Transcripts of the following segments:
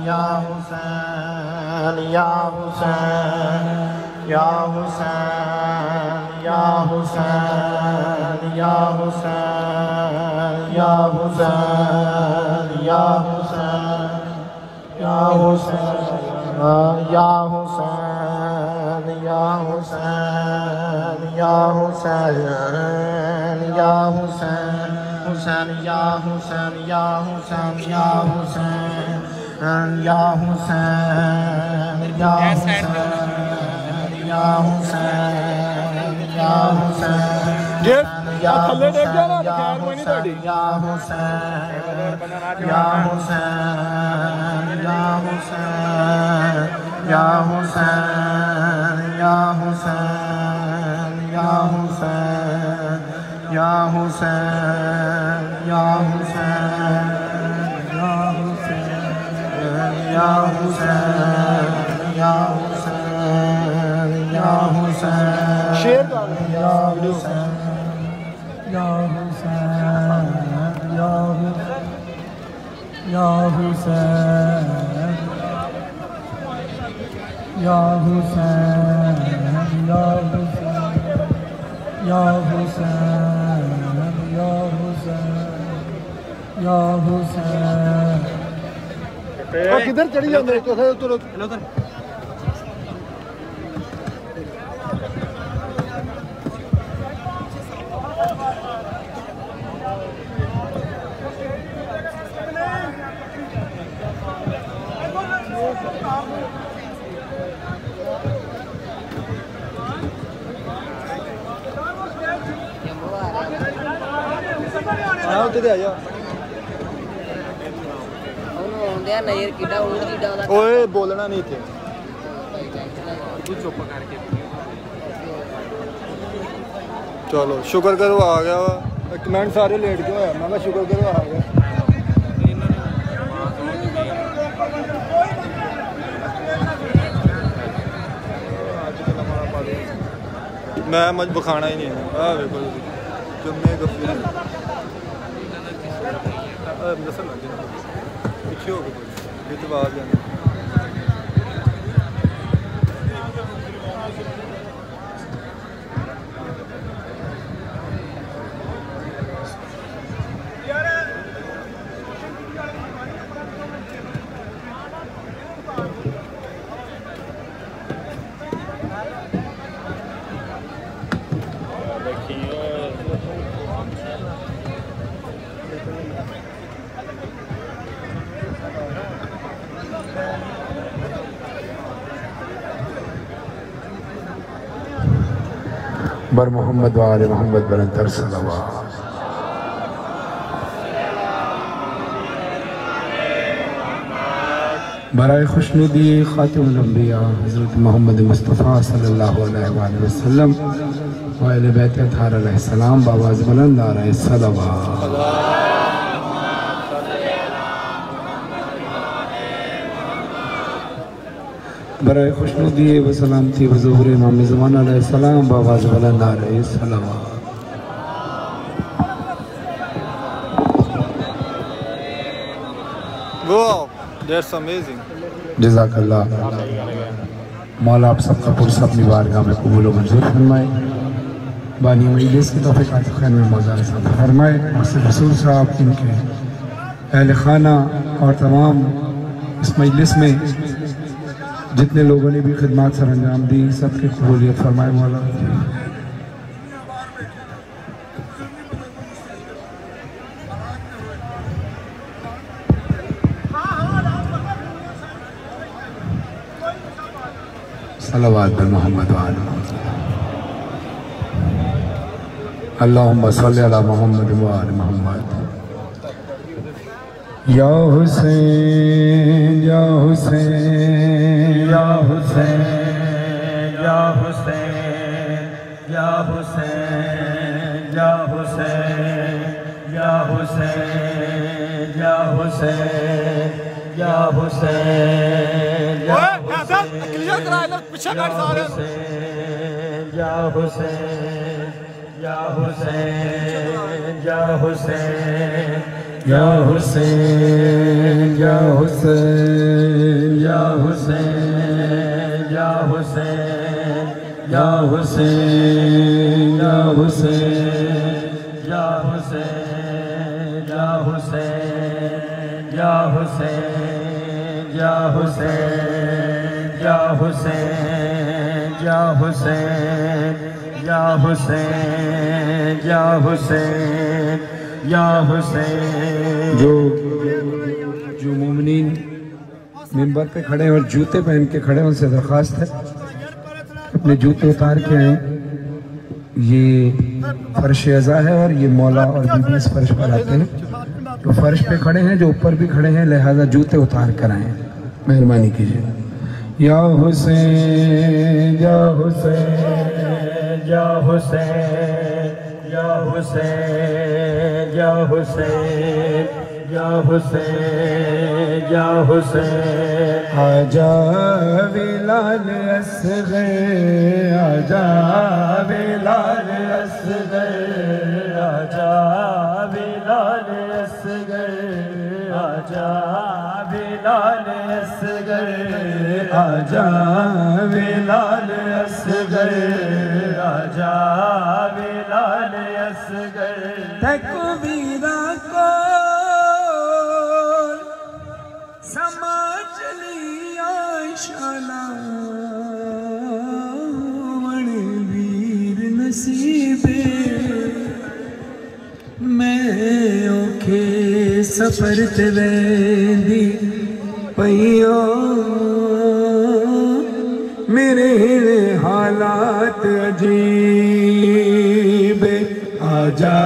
या हुसैन या हुसैन या हुसैन या हुसैन या हुसैन या हुसैन या हुसैन या हुसैन या हुसैन या हुसैन या हुसैन या हुसैन हुसैन या हुसैन या हुसैन या हुसैन या हुसैन या हुसैन या हुसैन या हुसैन या थल्ले देख जाना खैर कोई नहीं ਤੁਹਾਡੀ या हुसैन या हुसैन या हुसैन या हुसैन या हुसैन या हुसैन या हुसैन या हुसैन या हुसैन या हुसैन या हुसैन या हुसैन शेर या हुसैन या हुसैन या हुसैन या हुसैन या हुसैन या हुसैन या हुसैन या हुसैन किधर चढ़ी जाते हो तो ओए बोलना नहीं थे चलो शुक्र करो आ गया वा कमेंट सारे लेट के होया मैं शुक्र करो आ गया मैं मज बखाना ही नहीं है देखो जम्मे गफी दसन लग गया पीछे हो गए बिच आवाज जाने बर मोहम्मद वाले मोहम्मद बरंतर सलवात बराए खुशनुदी खातिमुल अंबिया हज़रत मोहम्मद मुस्तफ़ा सल्लल्लाहु अलैहि वसल्लम व अहले बैत अतहार अलैहिस्सलाम बावाज़ बुलंद आ रहे सलवात बराए खुशनुदी व सलामती व ज़ुहूर इमाम ज़मान अलैहिस्सलाम बावाज़ बुलंद आ रहे सलवात Wow, that's amazing. जज़ाकल्लाह मौला आप सबका पुरसा अपनी बारगाह में कबूल व मंजूर फरमाए बानी मजलिस की तौफ़ीक़ात खैर में मौज़ार साहब फरमाए मक़सद रसूल साहब इनके अहल खाना और तमाम इस मजलिस में जितने लोगों ने भी खिदमत सर अंजाम दी सबकी कबूलियत फरमाए मौला सल्लल्लाहु अलैहि मोहम्मद अल्लाहुम्मा सल्लि अला मोहम्मद व आले मोहम्मद या हुसैन या हुसैन या हुसैन या हुसैन या हुसैन या हुसैन या हुसैन या हुसैन या हुसैन या क्लियर करा इधर पीछे कर सारे या हुसैन या हुसैन या हुसैन या हुसैन या हुसैन या हुसैन या हुसैन या हुसैन या हुसैन या हुसैन या हुसैन या हुसैन या हुसैन या हुसैन या हुसैन या हुसैन या हुसैन या हुसैन। जो मोमिनीन मिंबर पे खड़े हैं और जूते पहन के खड़े हैं उनसे दरख्वास्त है अपने जूते उतार के आए। ये फर्श अज़ा है और ये मौला और बीबी इस फर्श पर आते हैं। तो फर्श पे खड़े हैं, जो ऊपर भी खड़े हैं, लिहाजा जूते उतार कर आए। मेहरबानी कीजिए। या हुसैन या हुसैन या हुसैन या हुसैन या हुसैन या हुसैन या हुसैन। आजा बिलाल असग़र आजा बिलाल असग़र आजा बिलाल असग़र आजा बिलाल असग़र आजा बिलाल असग़र आजा बिलाल असग़र। तकबीरा को समाज लिया शाला वीर नसीबे मैं औखे सफर ते वेंदी पईयो मेरे हालात अजीब। आजा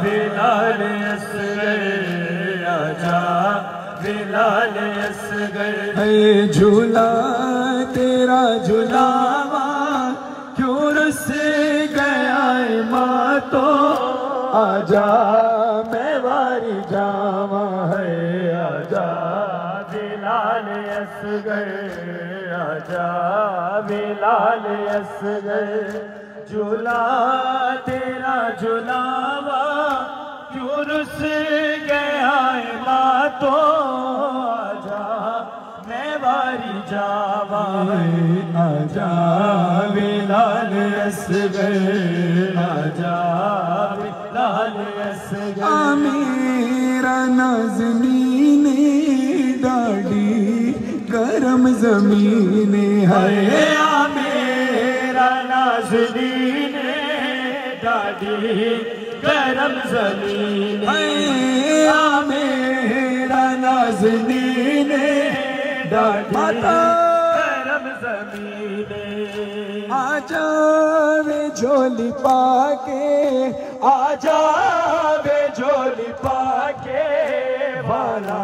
बिलाल असग़र आजा बिलाल असग़र। है झूला तेरा झूलावा क्यों रुस गया माँ तो आजा मैं वारी जावा है। आजा बिलाल असग़र आजा बिलाल असग़र। झूला तेरा झूलावा क्यों रुस गया माँ तो आजा मैं वारी जावा। आजा बिलाल असग़र आजा बिलाल असग़र। मेरा नाज़नीन डाडी गरम ज़मीन है। मेरा नाज़नीन डाडी गरम ज़मीन है। मेरा नाज़नीन डाडी गरम ज़मीन। आजा वे झोली पाके आजा वे झोली पाके वाला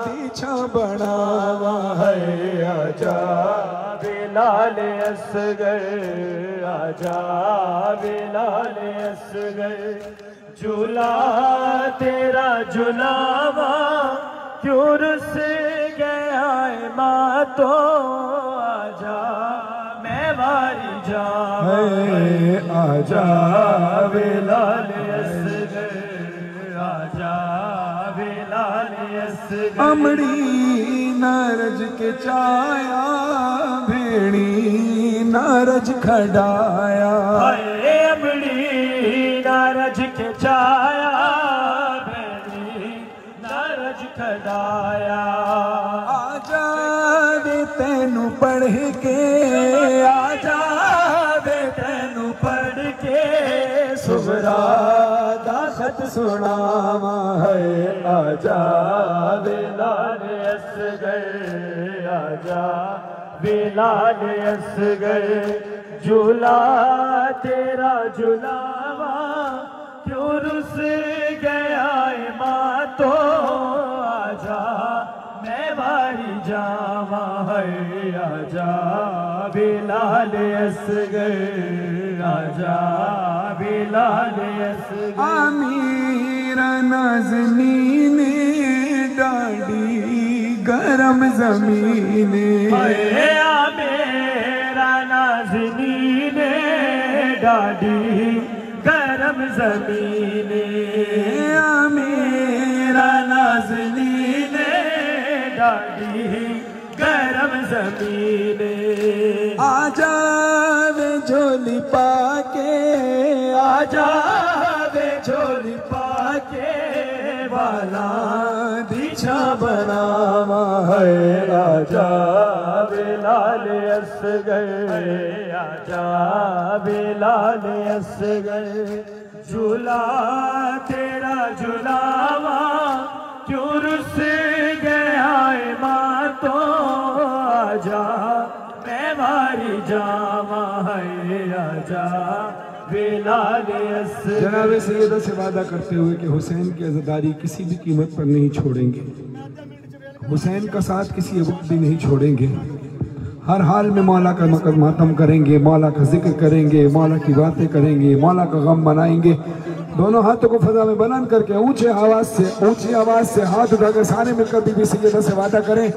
पीछा बनावा है। आजा बिलाल असग़र आजा बिलाल असग़र। झूला तेरा झूलावा क्यों रुस गया माँ तो आजा मैं वारी जावा। आजा बिलाल असग़र आजा बिलाल असग़र। अमड़ी नारज के चाया भेड़ी नारज खडाया। अमड़ी नारज के चाया भेड़ी नारज खडाया। आजा दे तेनू पढ़ के आजा दे तेनू पढ़ के सुगरा दा खत सुनावा है। आजा बिलाल असग़र आजा बिलाल असग़र। झूला तेरा झूलावा क्यों रुस गया माँ तो आजा मैं वारी जावा है। आजा बिलाल असग़र आजा बिलाल असग़र। मेरा नाज़नीन डाडी गरम ज़मीन। मेरा नाज़नीन डाडी गरम ज़मीन। डाली गरम जमीन आजा वे झोली पाके, आजा वे झोली पाके वाला दीछा बनावा है आजा बिलाल असगर आजा बिलाल असगर झूला तेरा झुलावा क्यों रुस गया माँ तो आजा मैं मारी जावा है आजा बिलाल असगर। जनाब सैयदा से वादा करते हुए कि हुसैन की अज़ादारी किसी भी कीमत पर नहीं छोड़ेंगे, हुसैन का साथ किसी वक्त भी नहीं छोड़ेंगे, हर हाल में मौला का मातम करेंगे, मौला का जिक्र करेंगे, मौला की बातें करेंगे, मौला का गम मनाएंगे। दोनों हाथों को फजा में बुलंद करके ऊंची आवाज से हाथ उठाकर सारे मिलकर बीबी सैयदा से वादा करें,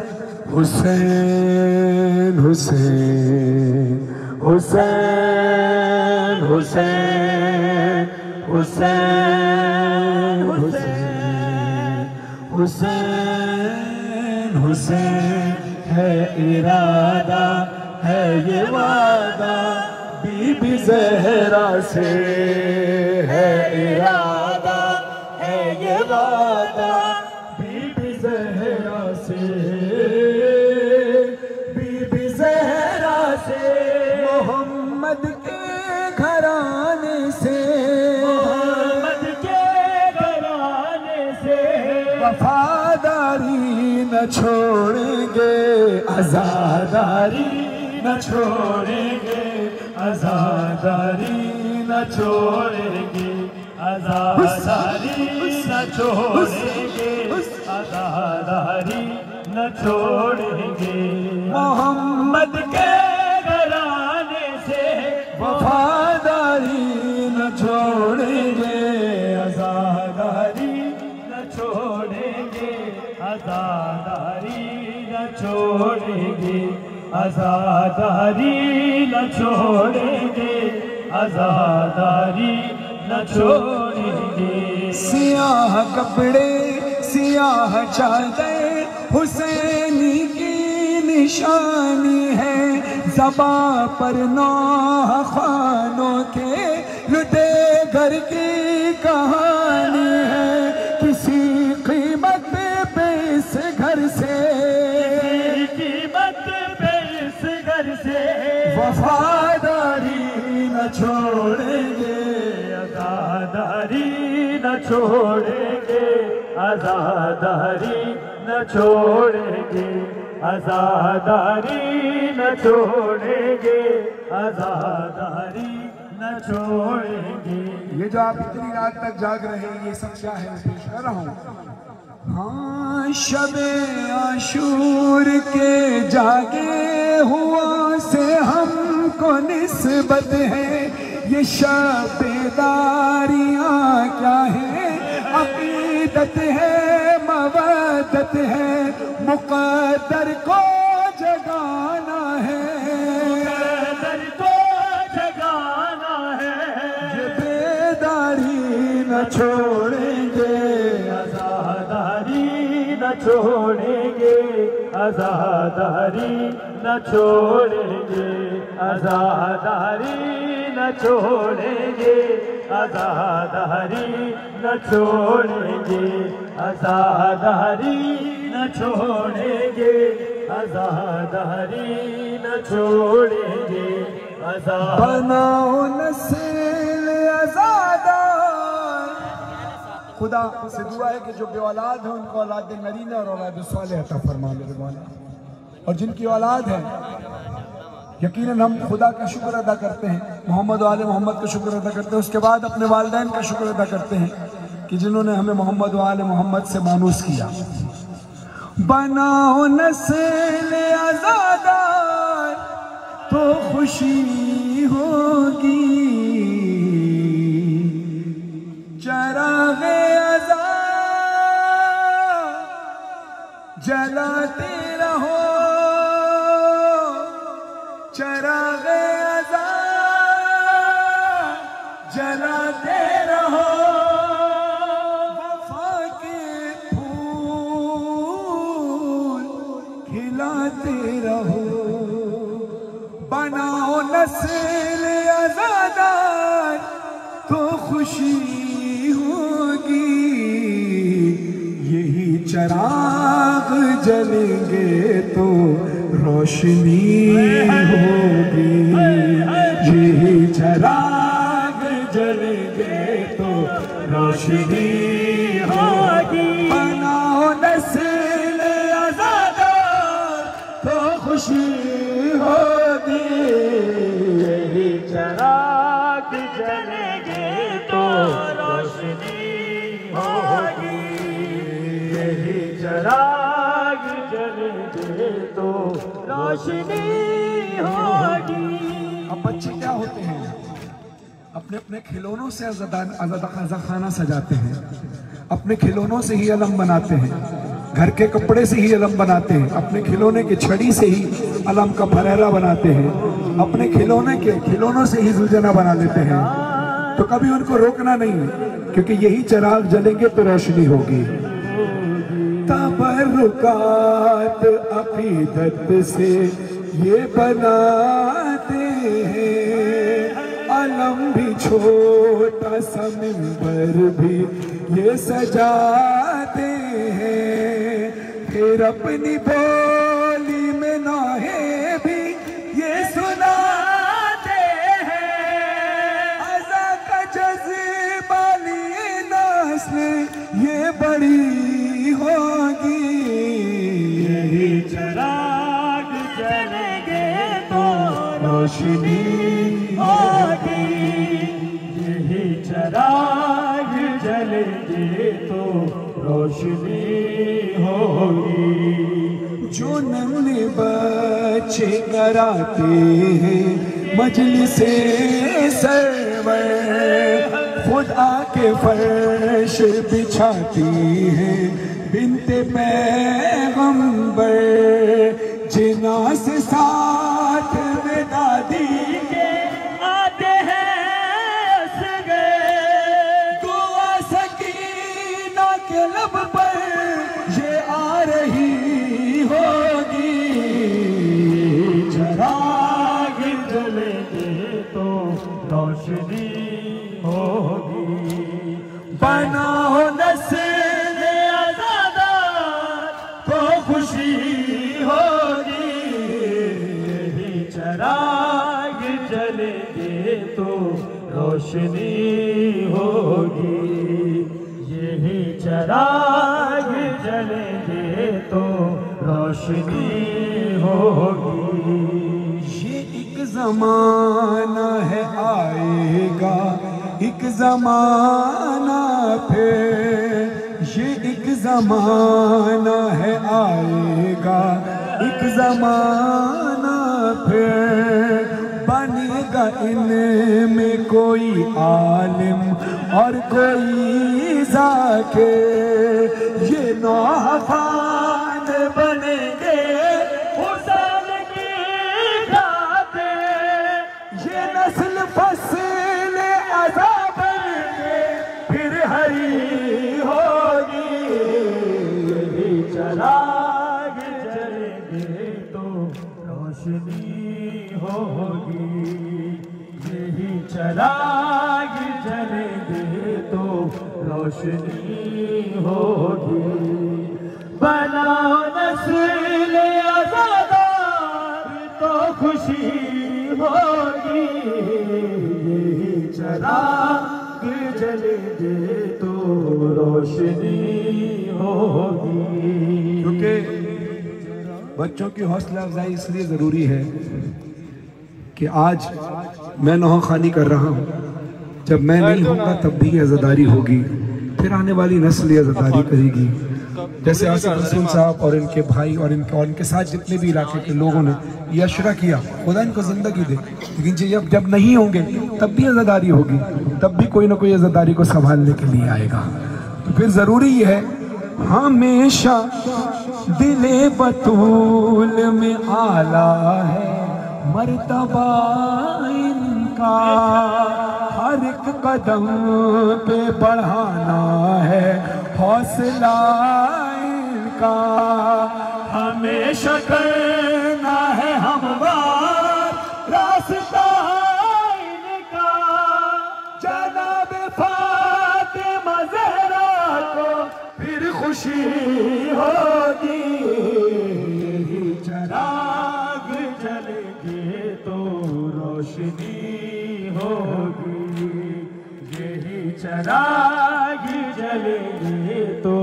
हुसैन हुसैन हुसैन हुसैन हुसैन हुसैन हुसैन हुसैन है इरादा है ये वादा बीबी ज़हरा से है इरादा है ये वादा बीबी ज़हरा से बीबी ज़हरा से मोहम्मद के घराने से मोहम्मद के घराने से वफादारी न छोड़ेंगे, आज़ादारी न छोड़ेंगे, आज़ादारी न छोड़ेंगे, आज़ादारी न छोड़ेंगे, आज़ादारी न छोड़ेंगे। मोहम्मद के घराने से वफादारी न छोड़ेंगे, आज़ादारी न छोड़ेंगे, आज़ादारी न छोड़ेंगे, आज़ादारी न छोड़ेंगे, आज़ादारी न छोड़ेंगे। सियाह कपड़े सियाह चादर हुसैनी की निशानी है, ज़बा पर नौह खानों के लुटे घर की कहानी है, किसी कीमत पे इस घर से कीमत पे इस घर से वफादारी न छोड़ेंगे, आज़ादारी न छोड़ेंगे, आज़ादारी न छोड़ेंगे, आज़ादारी न छोड़ेंगे, आज़ादारी न छोड़ेंगे। ये जो आप इतनी रात तक जाग रहे हैं ये सब क्या है, पेश कर रहा हूँ। हाँ शबे आशूर के जागे हुआ से हमको निस्बत है, ये शबेदारियाँ क्या है, अकीदत है मवद्दत है, मुक़द्दर को जगाना है, मुक़द्दर को जगाना है, ये बेदारी न छोड़ेंगे, आज़ादारी न छोड़ेंगे, आज़ादारी न छोड़ेंगे, आज़ादारी न छोड़ेंगे, आज़ादारी न छोड़ेंगे, आज़ादारी न छोड़ेंगे, आज़ादारी न छोड़ेंगे, बनाओ नस्ल आज़ादार। खुदा से दुआ है कि जो बे औलाद है उनको औलाद नरीना और औलाद सालेह अता फरमा मेरे मौला, और जिनकी औलाद है यकीनन हम खुदा का शुक्र अदा करते हैं, मोहम्मद वाले मोहम्मद का शुक्र अदा करते हैं, उसके बाद अपने वालिदैन का शुक्र अदा करते हैं कि जिन्होंने हमें मोहम्मद वाले मोहम्मद से मानूस किया। बनाओ नस्ल आज़ादार तो खुशी होगी, चराग़े अज़ा जलाते रहो, चराग़े अज़ा जलाते रहो, वफ़ा के फूल खिलाते रहो, बनाओ नस्ल आज़ादार तो खुशी होगी। यही चिराग जलेंगे तो रोशनी होगी। यही चिराग जलेंगे तो रोशनी होगी। बनाओ नस्ल आज़ादार तो खुशी होगी। यही चिराग जलेंगे तो रोशनी होगी। यही चिराग जलेंगे तो रोशनी होगी। अब बच्चे क्या होते हैं, अपने अपने खिलौनों से अज़ाखाना सजाते हैं, अपने खिलौनों से ही अलम बनाते हैं, घर के कपड़े से ही अलम बनाते हैं, अपने खिलौने की छड़ी से ही अलम का फरेरा बनाते हैं, अपने खिलौनों से ही जुलझना बना लेते हैं। तो कभी उनको रोकना नहीं, क्योंकि यही चिराग जलेंगे तो रोशनी होगी। तबरुकात अकीदत से ये बनाते हैं, अलम भी छोटा सा मिंबर भी ये सजाते हैं। फिर अपनी बोली में नाहे भी ये सुनाते हैं। अज़ा का जज़्बा लिए नस्ल ये बड़ी होगी। यही चिराग जलेंगे तो रोशनी होगी। यही चिराग जलेंगे तो रोशनी होगी। जो नन्हे बच्चे कराते हैं मजलिसे सरवर, खुद आके फर्श बिछाती है बिनते पैगंबर। जिना से साथ में दादी के आते हैं असगर, दुआ सकीना के लब पर ये आ रही होगी। चिराग जलेंगे तो रोशनी होगी। बनाओ नस्ल आज़ादार तो खुशी होगी। यही चिराग जलेंगे तो रोशनी होगी। यही चिराग जलेंगे तो रोशनी होगी। ये एक जमाना है आएगा, एक जमाना फिर। ये एक जमाना है आएगा, एक जमाना फिर। बनेगा इनमें कोई आलिम और कोई ज़ाकिर। ये नौहान बनेंगे हुसैन की खातिर। ये नस्ल फसल अज़ा बनके फिर हरी होगी। यही चिराग जलेंगे तो रोशनी होगी। यही चिराग जलेंगे तो रोशनी होगी। बनाओ नस्ल आज़ादार तो खुशी होगी। यही चिराग जलेंगे तो रोशनी होगी। क्योंकि बच्चों की हौसला अफजाई इसलिए ज़रूरी है कि आज मैं नौखानी कर रहा हूँ, जब मैं नहीं होगा तब भी अज़ादारी होगी, फिर आने वाली नस्ल अज़ादारी करेगी। जैसे आसिफ रसूल साहब और इनके भाई और इनके साथ जितने भी इलाके के लोगों ने ये अशरा किया, खुदा इनको ज़िंदगी दे। लेकिन जब नहीं होंगे तब भी अज़ादारी होगी, तब भी कोई ना कोई अज़ादारी को संभालने के लिए आएगा। तो फिर ज़रूरी है हमेशा दिले बतूल में आला है मर्तबा इनका। हर एक कदम पे बढ़ाना है हौसला का हमेशा करना है हमवार रास्ता इनका। जनाब फातिमा ज़हरा को फिर खुशी होगी। यही चिराग जलेंगे तो रोशनी होगी। यही चिराग जलेंगे तो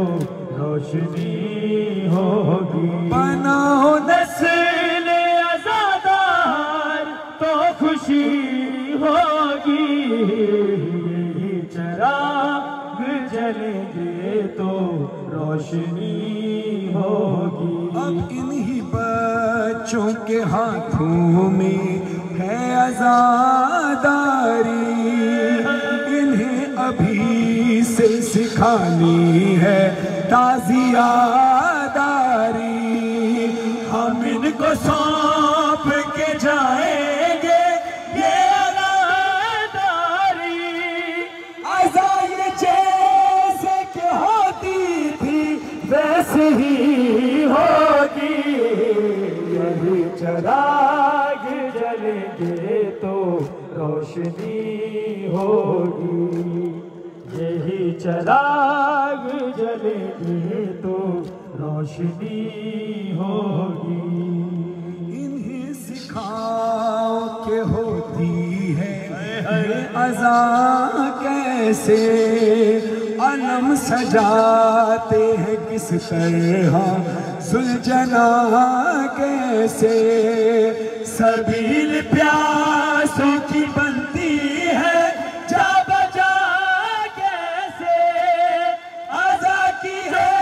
रोशनी होगी। बनाओ नस्ल आज़ादार तो खुशी होगी। यही चिराग जलेंगे तो रोशनी होगी। अब इन्हीं बच्चों के हाथों में है आज़ादारी। इन्हें अभी से सिखानी है ताज़ियादारी। हम इनको सौंप के जाएंगे ये अनादारी। आज़ाद जैसे कि होती थी वैसे ही होगी। यही चिराग जलेंगे तो रोशनी होगी। यही चिराग जलेंगे तो रोशनी होगी। इन्हें सिखाओ के होती है ये अज़ा कैसे। अलम सजाते हैं किस तरह सुलझना कैसे। सबील प्यासों की बनती है जा बजा कैसे। आज़ा की है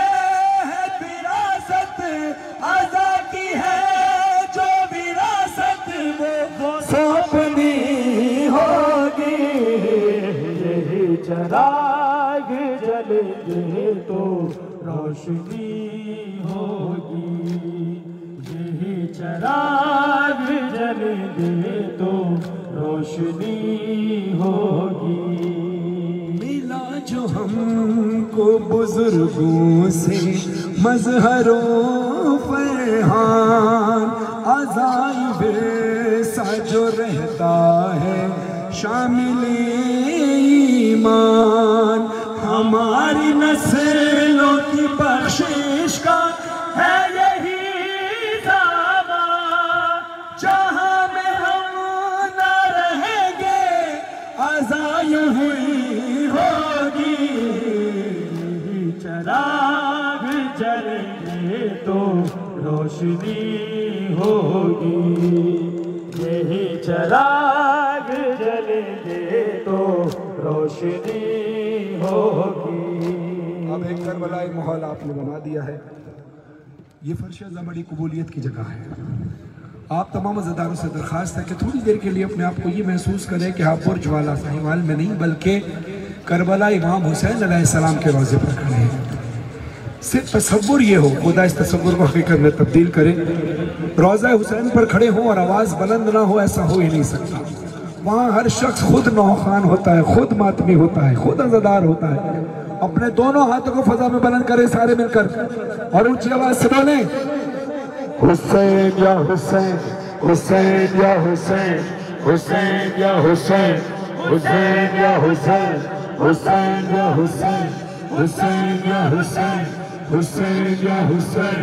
विरासत आज़ा की है जो विरासत वो सौंपनी होगी। यही चिराग जलेंगे तो रोशनी होगी। यही चिराग जलेंगे तो रोशनी होगी। मिला जो हमको बुजुर्गों से मजहरों फरहान। आज़ाई विरसा जो रहता है शामिल ईमान। हमारी नस्लों की बख्शिश का है यही दावा। जहाँ में हम न रहेंगे आज़ाई हुई होगी। चिराग जलेंगे तो रोशनी होगी। यही चिराग जलेंगे तो रोशनी होगी। अब एक करबलाई माहौल आपने बना दिया है। ये फर्श अज़ा बड़ी कबूलियत की जगह है। आप तमाम अज़ादारों से दरख्वास्त है कि थोड़ी देर के लिए अपने आप को ये महसूस करें कि आप बुर्ज वाला साहिवाल में नहीं बल्कि करबला इमाम हुसैन अलैहिस्सलाम के रोज़े पर खड़े हैं। सिर्फ तसव्वुर ये हो, खुदा इस तसव्वुर को हकीकत में तब्दील करे। रोज़ा हुसैन पर खड़े हों और आवाज़ बुलंद ना हो, ऐसा हो ही नहीं सकता। वहाँ हर शख्स खुद नौखान होता है, खुद मातमी होता है, खुद अज़ादार होता है। अपने दोनों हाथों को फजा में बुलंद करें सारे मिलकर और ऊंची आवाज से बोलें, हुसैन या हुसैन, हुसैन या हुसैन, हुसैन या हुसैन, हुसैन या हुसैन, हुसैन या हुसैन, हुसैन या हुसैन, हुसैन या हुसैन।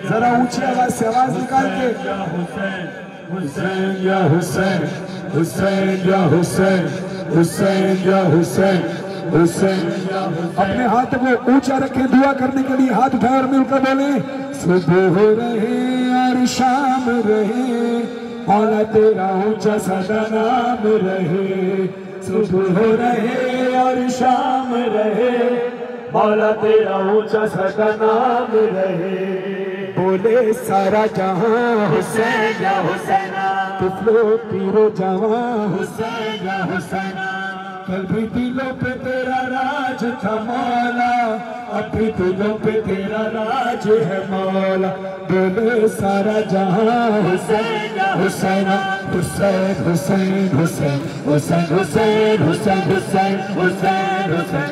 जरा ऊंची आवाज से आवाज निकाल के, हुसैन या हुसैन, हुसैन या हुसैन, हुसैन या हुसैन, हुसैन। अपने हाथ को ऊंचा रखें, दुआ करने के लिए हाथ उठाए और मिलकर बोले, सुबह हो रहे और शाम रहे, मौला तेरा ऊंचा सदा नाम रहे। सुबह हो रहे और शाम रहे, मौला तेरा ऊंचा सदा नाम रहे। बोले सारा जहां हुसैन या हुसैना, तिफलो पीरो जवां हुसैन या हुसैना। कल भी दिलों पे तेरा राज था मौला, अब भी दिलों पे तेरा राज है मौला। बोले सारा जहां हुसैन या हुसैना, हुसैन हुसैन हुसैन हुसैन हुसैन हुसैन हुसैन हुसैन हुसैन।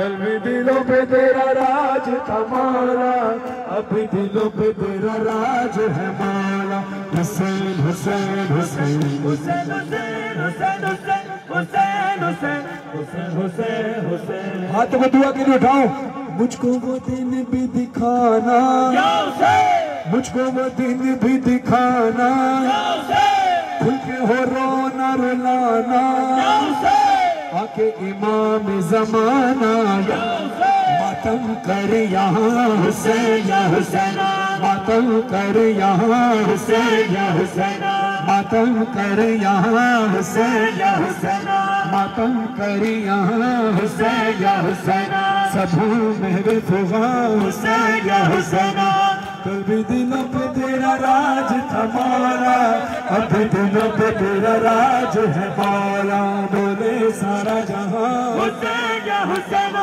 कल भी दिलों पे तेरा राज था माला, अब भी दिलों पे तेरा राज है माला। हुसैन हुसैन हुसैन हुसैन हुसैन हुसैन हुसैन हुसैन हुसैन हुसैन हुसैन। हाथ में दुआ के लिए उठाओ। मुझको वो दिन भी दिखाना, या हुसैन, मुझको वो दिन भी दिखाना, या हुसैन, खुल के हो रोना रुलाना, या हुसैन, आके इमाम जमाना। या हुसैन, मातम कर यहाँ हुसैन या हुसैन, मातम कर यहाँ हुसैन या हुसैन, मातम कर यहाँ हुसैन या हुसैन, मातम कर यहाँ हुसैन या हुसैन। सबू महवे फुगा हुसैन या हुसैन। कल भी दिलों पे तेरा राज था माला, अब भी दिलों पे तेरा राज है माला। बोले सारा जहां हुसैन या हुसैन,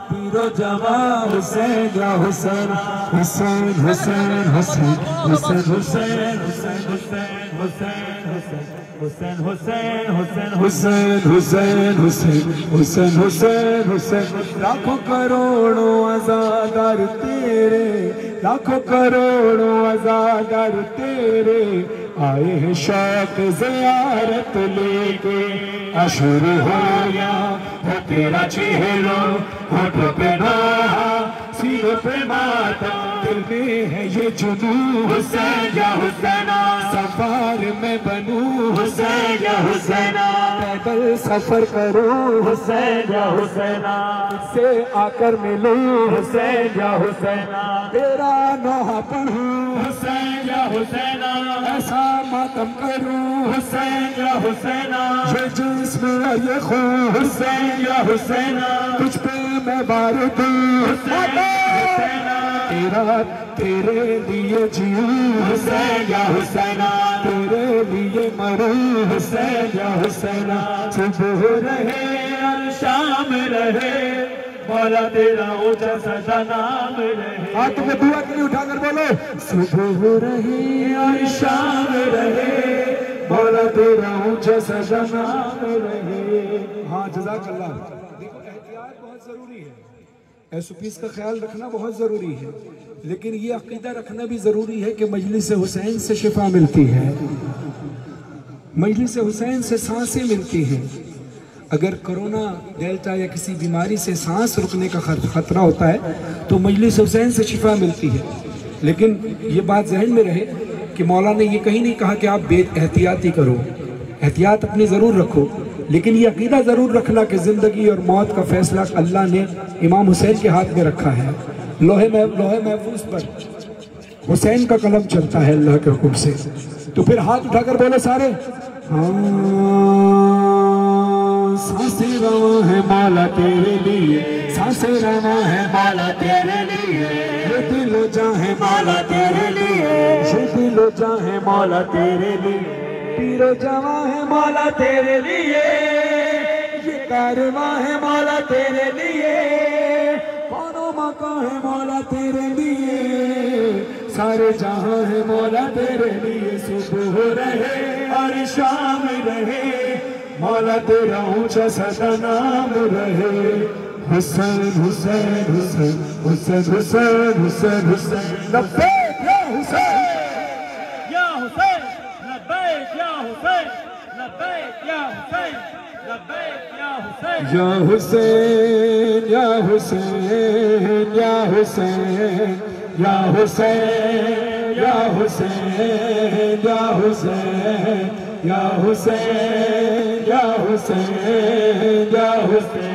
पीरो जवान हुसैन या हुसैन। हुसैन हुसैन हुसैन हुसैन हुसैन हुसैन हुसैन हुसैन हुसैन हुसैन हुसैन हुसैन हुसैन हुसैन हुसैन हुसैन हुसैन हुसैन। लाखों करोड़ों आजादार तेरे, लाखों करोड़ों आजादार तेरे आए हैं शौक ज़ियारत लेके। अशुर हो या हो तेरा चेहरा, होठों पे नोहा सीनों पे मातम, दिल में है ये जुनून हुसैन या हुसैन, सफार में बनूं हुसैन या हुसैन, पैदल सफर करूं हुसैन या हुसैन, से आकर मिलूं हुसैन या हुसैन, तेरा नोहा पढ़ूं हुसैन या हुसैन, ऐसा मातम करूं हुसैन या हुसैन, ये जिस्म और ये खून हुसैन या हुसैन, तुझ पे मैं बार दूं हुसैन तेरा तेरे लिए जीऊं हुसैन या हुसैन, तेरे लिए मरूं हुसैन या हुसैन। सुबह रहे और शाम रहे, मौला तेरा ऊंचा सजा नाम रहे। हाथ में दुआ के लिए उठाकर बोलो। सुबह रही और शाम रहे, मौला तेरा ऊंचा सजा नाम रहे। हाँ जज़ाकल्लाह। देखो एहतियात बहुत जरूरी है, एसओपीज़ का ख्याल रखना बहुत जरूरी है, लेकिन ये अकीदा रखना भी जरूरी है कि मजलिस हुसैन से शिफा मिलती है, मजलिस हुसैन से सांसें मिलती हैं। अगर कोरोना डेल्टा या किसी बीमारी से सांस रुकने का खतरा होता है तो मजलिस हुसैन से शिफा मिलती है। लेकिन ये बात जहन में रहे कि मौला ने ये कहीं नहीं कहा कि आप बेएहतियाती करो, एहतियात अपनी ज़रूर रखो, लेकिन ये अकीदा ज़रूर रखना कि ज़िंदगी और मौत का फैसला अल्लाह ने इमाम हुसैन के हाथ में रखा है। लोहे महफूज पर हुसैन का कलम चलता है अल्लाह के हुक्म से। तो फिर हाथ उठाकर बोले सारे, सांसें रवां है मौला तेरे लिए, सांसें रवां है मौला तेरे लिए, ये दिलो जां है मौला तेरे लिए, ये दिलो जां है मौला तेरे लिए, पीरो जवां है मौला तेरे लिए, ये कारवां है मौला तेरे लिए, कौनो मका है मौला तेरे लिए, सारे जहां है मौला तेरे लिए। सुबह रहे और शाम रहे, मौला तेरा ऊंचा सदा नाम रहे। हुसैन हुसैन हुसैन हुसैन हुसैन हुसैन हुसैन लब्बैक या हुसैन, या हुसैन लब्बैक या हुसैन, लब्बैक या हुसैन, लब्बैक या हुसैन। या हुसैन या हुसैन या हुसैन या हुसैन या हुसैन या हुसैन या हुसैन या हुसैन या हुसैन।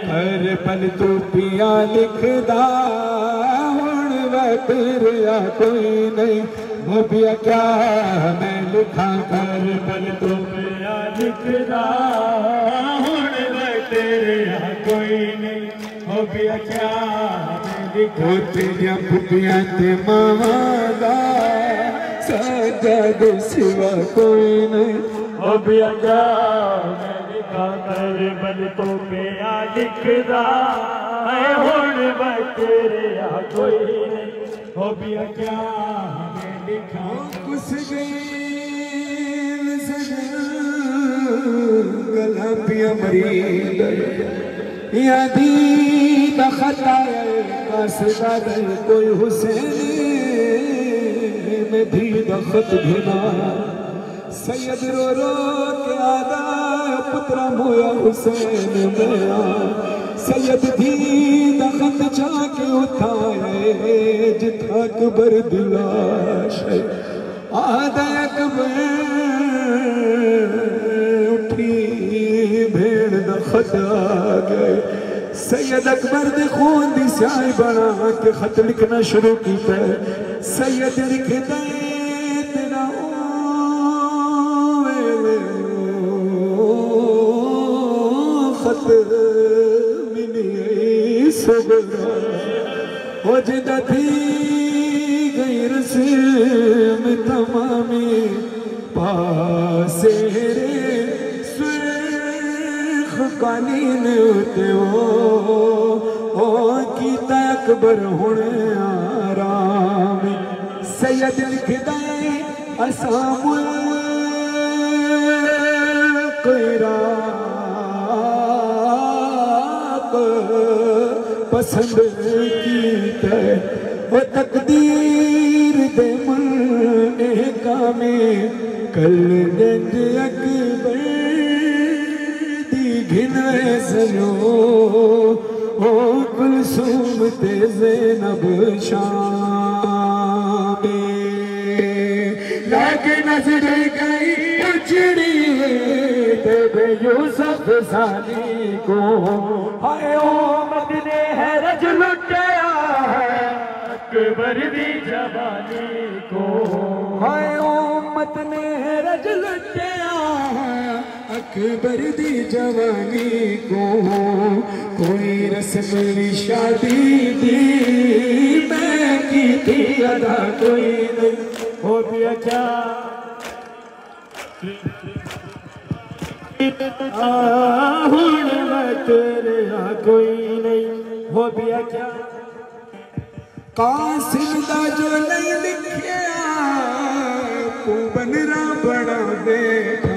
हर पल तू पिया लिखदा हुण वतरिया कोई नहीं, वो पिया क्या मैं लिखा कर पल तू पिया लिखदा हुण वतरिया कोई नहीं, हो पिया क्या मैं लिखा। तेरिया पुतिया ते मावा दा सजद सिवा कोई नहीं, हो पिया क्या मैं लिखा कर बल तो पिया लिखदा है, हुण वतरिया कोई नहीं, हो पिया क्या मैं लिखा। कुछ गला पिया मरीद यादी दखता कासदार कोई हुसैन में धी दखत घिना सैयद रो रो के आदा पुत्रा मोया हुसैन मेरा सैयद धी दखत जाके उठाए जिथा अकबर दिलाश आदा अकबर उठी भेड़ दखत आ गए सैयद अकबर दे खून दी स्याही बना के खत लिखना शुरू किया सैयद लिखदा तेरा खत मिली सुबह हो जिदा थी गई रस्म तमामी पासे रे सुर्ख कालीन उते ओ कीता अकबर हुणे आराम सैयद लिखदा असाम पसंद कीता वो तकदीर दे मने कामे कल गंज अकबर दी घिने सजो ओ कुलसूम ते ज़ैनब शामे लाके नजर गई उजड़ी तेरे यूसुफ सानी को हाय ओ मदने है रज लुटाया अकबर दी जवानी को हाय ओ मदने है रज लुटाया अकबर दी जवानी को कोई रस्म शादी दी मैं की थी अदा कोई नहीं हो गया क्या हुण मैं तेरे यहाँ कोई नहीं हो गया क्या कासिम दा जो नहीं लिखिया तू बनरा बड़ा बैठा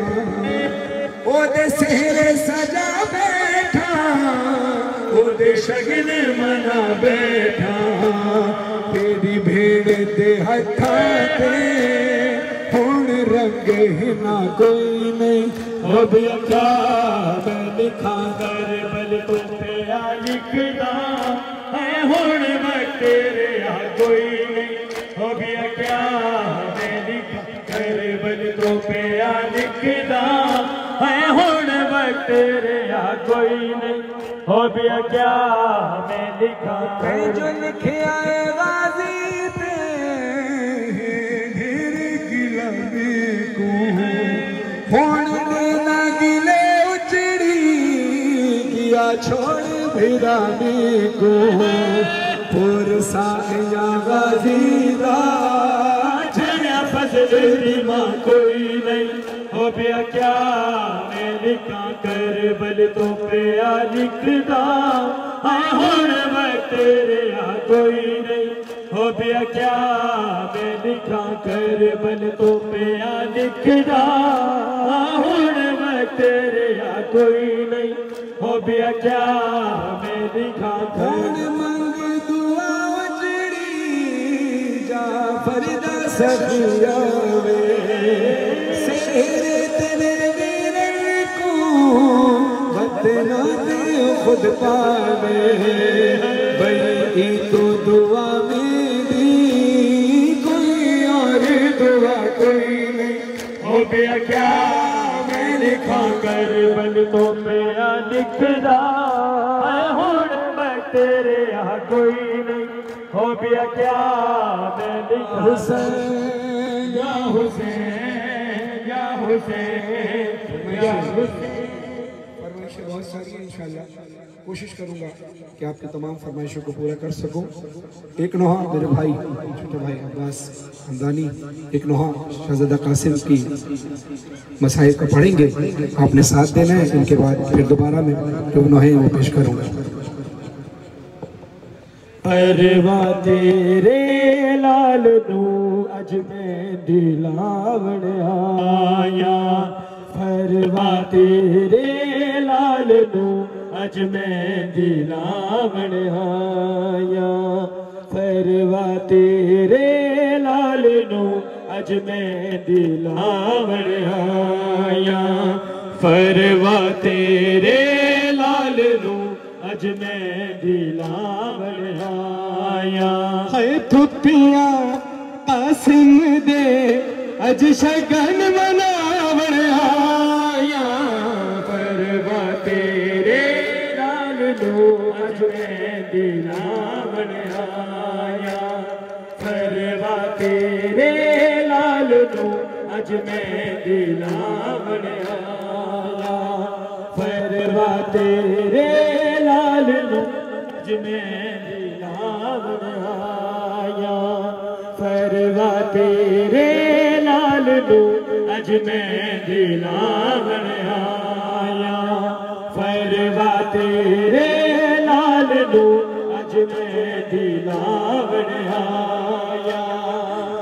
ओदे सेहरे सजा बैठा ओदे शगन मना बैठा तेरी भेड़ दे हथा ते हुण रंग हिना कोई नहीं हो गया क्या मैं लिखा कर बल तो तेरा लिखदा है हुण मैं तेरे यहाँ कोई नहीं हो गया क्या मैं लिखा कर बल तो तेरा लिखदा है हुण मैं तेरे यहाँ कोई नहीं हो गया क्या मैं लिखा मैं जो लिखे आए गाजी ते घेरे गिलाने को हुण देना गिले उचड़ी किया छोड़ भिराने को पुरसा या गाजी दा छड़ा फसली माँ कोई नहीं हो गया क्या मैं लिखा कर बल तो पिया लिखदा है हुण मैं तेरे यहाँ कोई नहीं हो गया क्या मैं लिखा कर बल तो पिया लिखदा हुण मैं तेरे यहाँ कोई नहीं हो गया क्या मैं लिखा कर मंग दुआ उजड़ी जा फरिदा सखिया वे सेरे तेरे वीरन को वतना दे खुद पावे बड़ी तो दुआ मेरी कोई और दुआ कोई नहीं हो गया क्या मैं लिखा कर बल तो मेरा लिखदा है हुण मैं तेरे यहाँ कोई नहीं हो गया क्या मैं लिखा हुसैन या हुसैन या हुसैन या हुसैन फरमाइशें बहुत सारी हैं इंशाल्लाह कोशिश करूंगा कि आपकी तमाम फरमाइशों को पूरा कर सकूं। एक नोहा मेरे भाई छोटे भाई अब्बास हमदानी एक नोहा शहजादा कासिम की मसाइल को पढ़ेंगे, आपने साथ देना है। इनके बाद फिर दोबारा मैं जो नोहे वो पेश करूंगा। परवा तेरे लाल नू अज मैं दिलावण आया, परवा तेरे लाल नू अज मेहंदी लावण आया फरवा तेरे लाल नू अज मेहंदी लावण आया फरवा तेरे लाल नू अज मेहंदी लावण आया है थुपियां कासिम दे अज शगन मनावण आया फरवा तेरे लाल नू अज मेहंदी लावण आया फरवा तेरे लाल नू अज मेहंदी लावण आया फरवा तेरे लाल नू अज मेहंदी लावण आया फरवा तेरे लाल नू अज मेहंदी लावण आया फरवा तेरे लाल नू अज मेहंदी लावण आया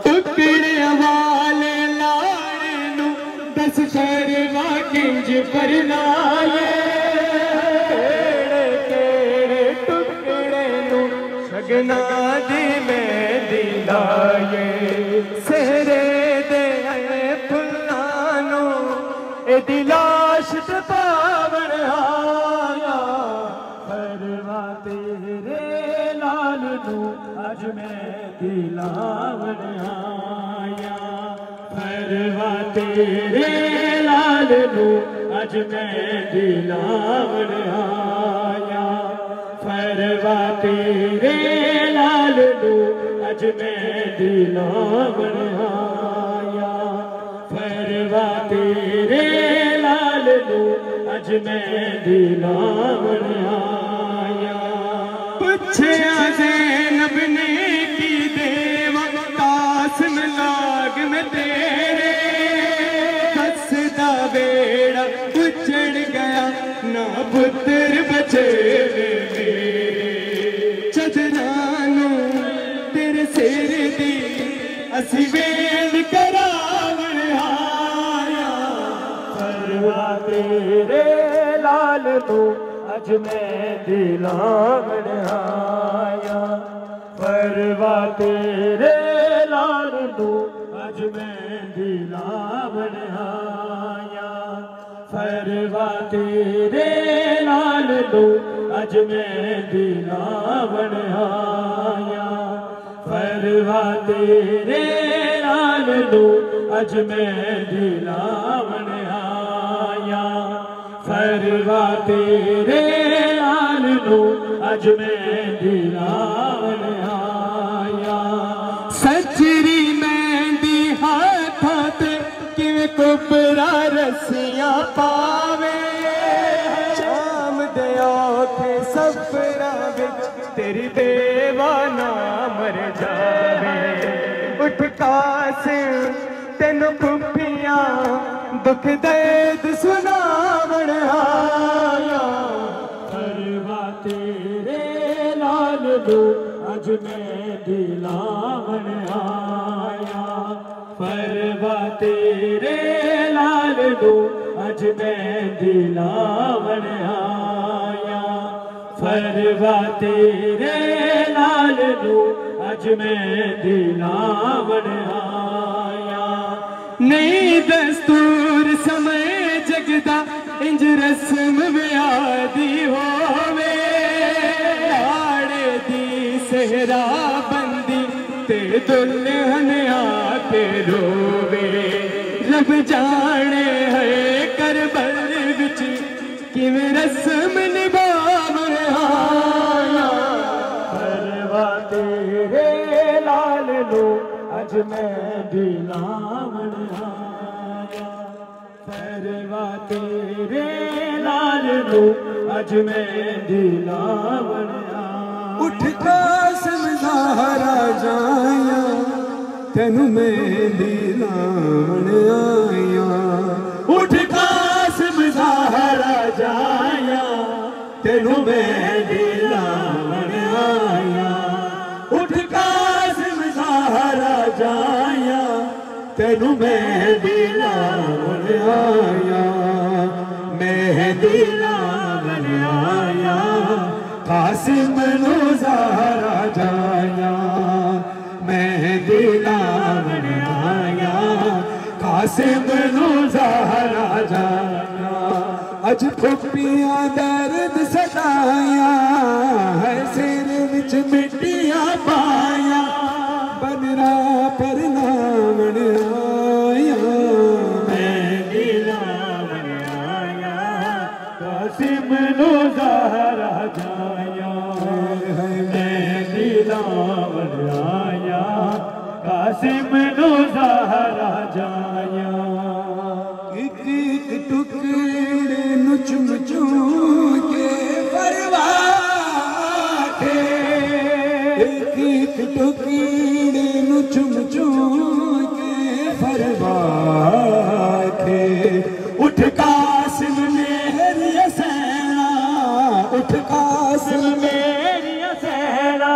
टुकड़े वाले लाल नू दस फरवा किंज परनाए केड़े टुकड़े नू शगना दी मेहंदी लाए सेहरे दे फुल्लां नू एदी लाश ते पावण आया फरवा तेरे लाल नू अज मेहंदी लावण आया फरवा तेरे लाल नू अज मेहंदी लावण आया फरवा तेरे लाल नू अज मेहंदी लावण आया फरवा तेरे लाल नू अज मेहंदी लावण आया पुछया ज़ैनब ने की देवा कासिम लाग में तेरे हसदा बेड़ा उजड़ गया ना पुत्र बचे मेरे चदरानू तेरे सिर दी असी वेल करावण आया फरवा तेरे लाल नू अज मेहंदी लावण आया फरवा तेरे लाल नू अज मेहंदी लावण आया फरवा तेरे लाल नू अज मेहंदी लावण आया फरवा तेरे लाल नू अज मेहंदी लावण आया फरवा तेरे लाल नू अज मेहंदी लावण आया सजरी मेहंदी हाथां ते किवें कुबरा रस्सियां पावे शाम दे औखे सफरां विच तेरी बेवा ना मर जावे उठ कासिम तेनू खुफियां दुख दर्द सुनावण आया फरवा तेरे लाल नू अज मेहंदी लावण आया फरवा तेरे लाल नू अज मेहंदी लावण आया फरवा तेरे लाल नू अज मेहंदी लावण आया नहीं दस्तूर समय जगदा इंज रस्म ब्याह दी होवे लाड़े दी सेहरा बंदी ते दुल्हन आके रोवे रब जाने है करबल विच किवें रस्म निभावण आया फरवा तेरे लाल नू अज मेहंदी लावण आया फरवा तेरे लाल नू अज मेहंदी लावण आया उठ कासिम ज़हरा जाया तेनू मेहंदी लावण आया उठ कासिम ज़हरा जाया तेनू मेहंदी लावण आया उठ कासिम ज़हरा जाया तेनू मेहंदी लावण आया मेहंदी लावण आया कासिम नु ज़हरा जाया मेहदी लावन आया कासिम नु ज़हरा जाया अज फुप्पियां दर्द सताया है सिर विच मिट्टियां पाया बनरा पर नावन आया मेहदी लावन आया कासिम नु ज़हरा जाया मेहदी लावन आया कासिम नु ज़हरा जाया एक एक टुकड़े नु चुम चुम के परवा के एक एक टुकड़े नु चुम चुम के परवा के उठ कासिम मेरी सैना उठ कासिम मेरी सैना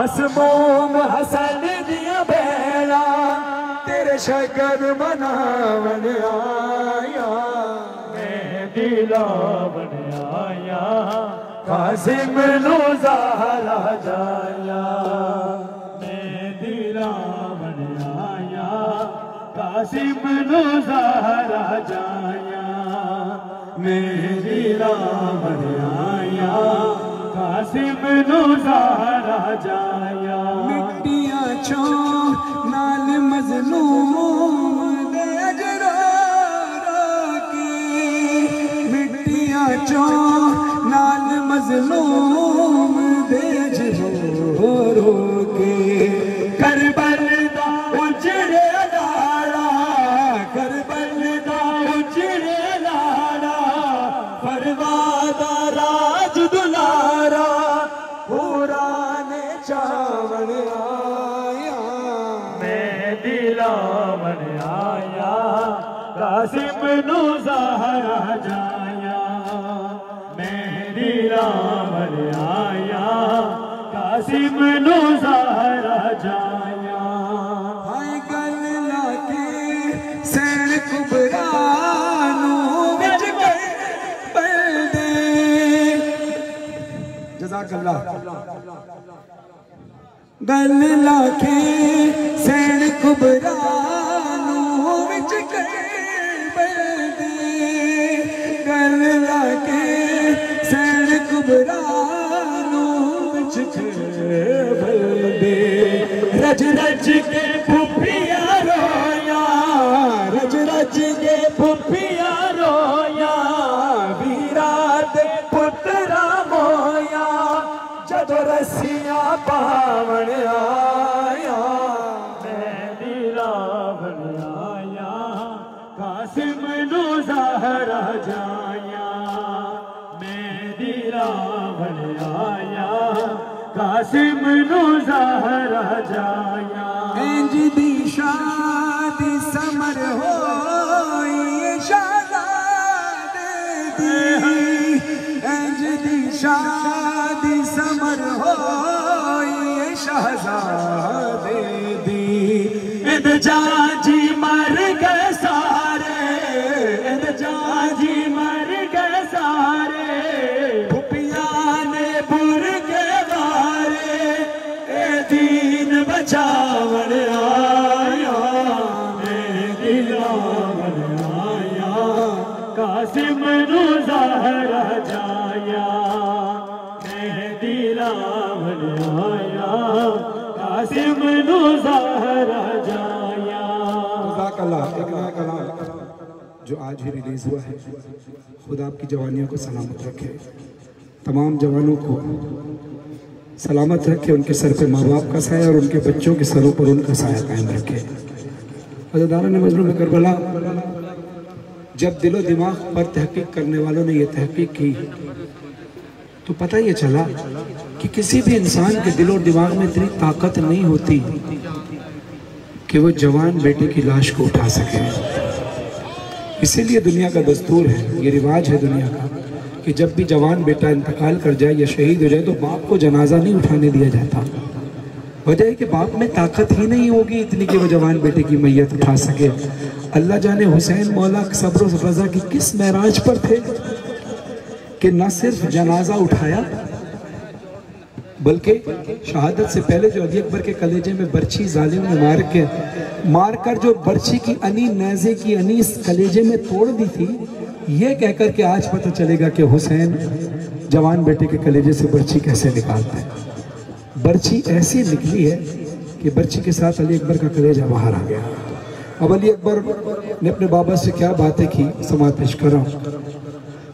मसमूम हसन दिया बेड़ा तेरे शकर मनावन आया मेहदी लावन आया कासिम नु ज़हरा जाया मेहदी लावन आया कासिम नु ज़हरा जाया मेहदी लावन आया कासिम नु ज़हरा जाया मिट्टियां छो नाल मज़लूम दे अजरो के मिट्टियां छो नाल मज़लूम दे अजरो के करबल दा उजड़े लाड़ा करबल दा उजड़े लाड़ा परवा दा राज दुलारा पूरा ने चावल आया मेहदी लावन आया कासिम नु ज़हरा जाया मेहदी लावन आया कासिम नु ज़हरा जाया हाय गल लाके सैन कुबरा नु विच कर बंदे जज़ाकल्लाह गल लाके सैन कुबरा नु विच कर बंदे गल लाके सैन कुबरा नु विच कर बंदे रज रज के फुफिया रोया रज रज के फुफिया रोया वीरा दे पुत्रा मोया जदों रस्सियां पावन आया मेहदी लावन आया कासिम नु ज़हरा जाया मेहदी लावन आया कासिम नु ज़हरा जाया इंज दी शादी समर होई शहज़ादे दी इंज दी शादी समर होई शहज़ादे दी इंद जाजी मर गए सारे इंद जाजी मर गए सारे फुफिया ने बुर के वारे ए दीन बचावन आया मेहदी लावन आया कासिम नु ज़हरा जाया मेहदी लावन आया कासिम नु ज़हरा जाया जज़ाकल्लाह। एक नया कलाम जो आज ही रिलीज हुआ है, खुदा आपकी जवानियों को सलामत रखे, तमाम जवानों को सलामत रखे, उनके सर पे माँ बाप का साया और उनके बच्चों के सरों पर उनका साया कायम रखे। अज़ादारों ने मज़लूम करबला जब दिलो दिमाग पर तहकीक करने वालों ने यह तहकीक की तो पता ये चला कि किसी भी इंसान के दिल और दिमाग में इतनी ताकत नहीं होती कि वो जवान बेटे की लाश को उठा सके। इसीलिए दुनिया का दस्तूर है, ये रिवाज है दुनिया का कि जब भी जवान बेटा इंतकाल कर जाए या शहीद हो जाए तो बाप को जनाजा नहीं उठाने दिया जाता। वजह है कि बाप में ताकत ही नहीं होगी इतनी कि वो जवान बेटे की मैयत उठा सके। अल्लाह जाने हुसैन मौला सब्र रज़ा की किस महराज पर थे कि न सिर्फ जनाजा उठाया बल्कि शहादत से पहले जो अली अकबर के कलेजे में बर्छी जालिम ने मारकर जो बर्छी की अनी नेज़े की अनी इस कलेजे में तोड़ दी थी, ये कहकर के आज पता चलेगा कि हुसैन जवान बेटे के कलेजे से बर्छी कैसे निकालते हैं। बर्छी ऐसी निकली है कि बर्छी के साथ अली अकबर का कलेजा बाहर आ गया। अब अली अकबर ने अपने बाबा से क्या बातें की, समाअत पेश कर रहा हूं।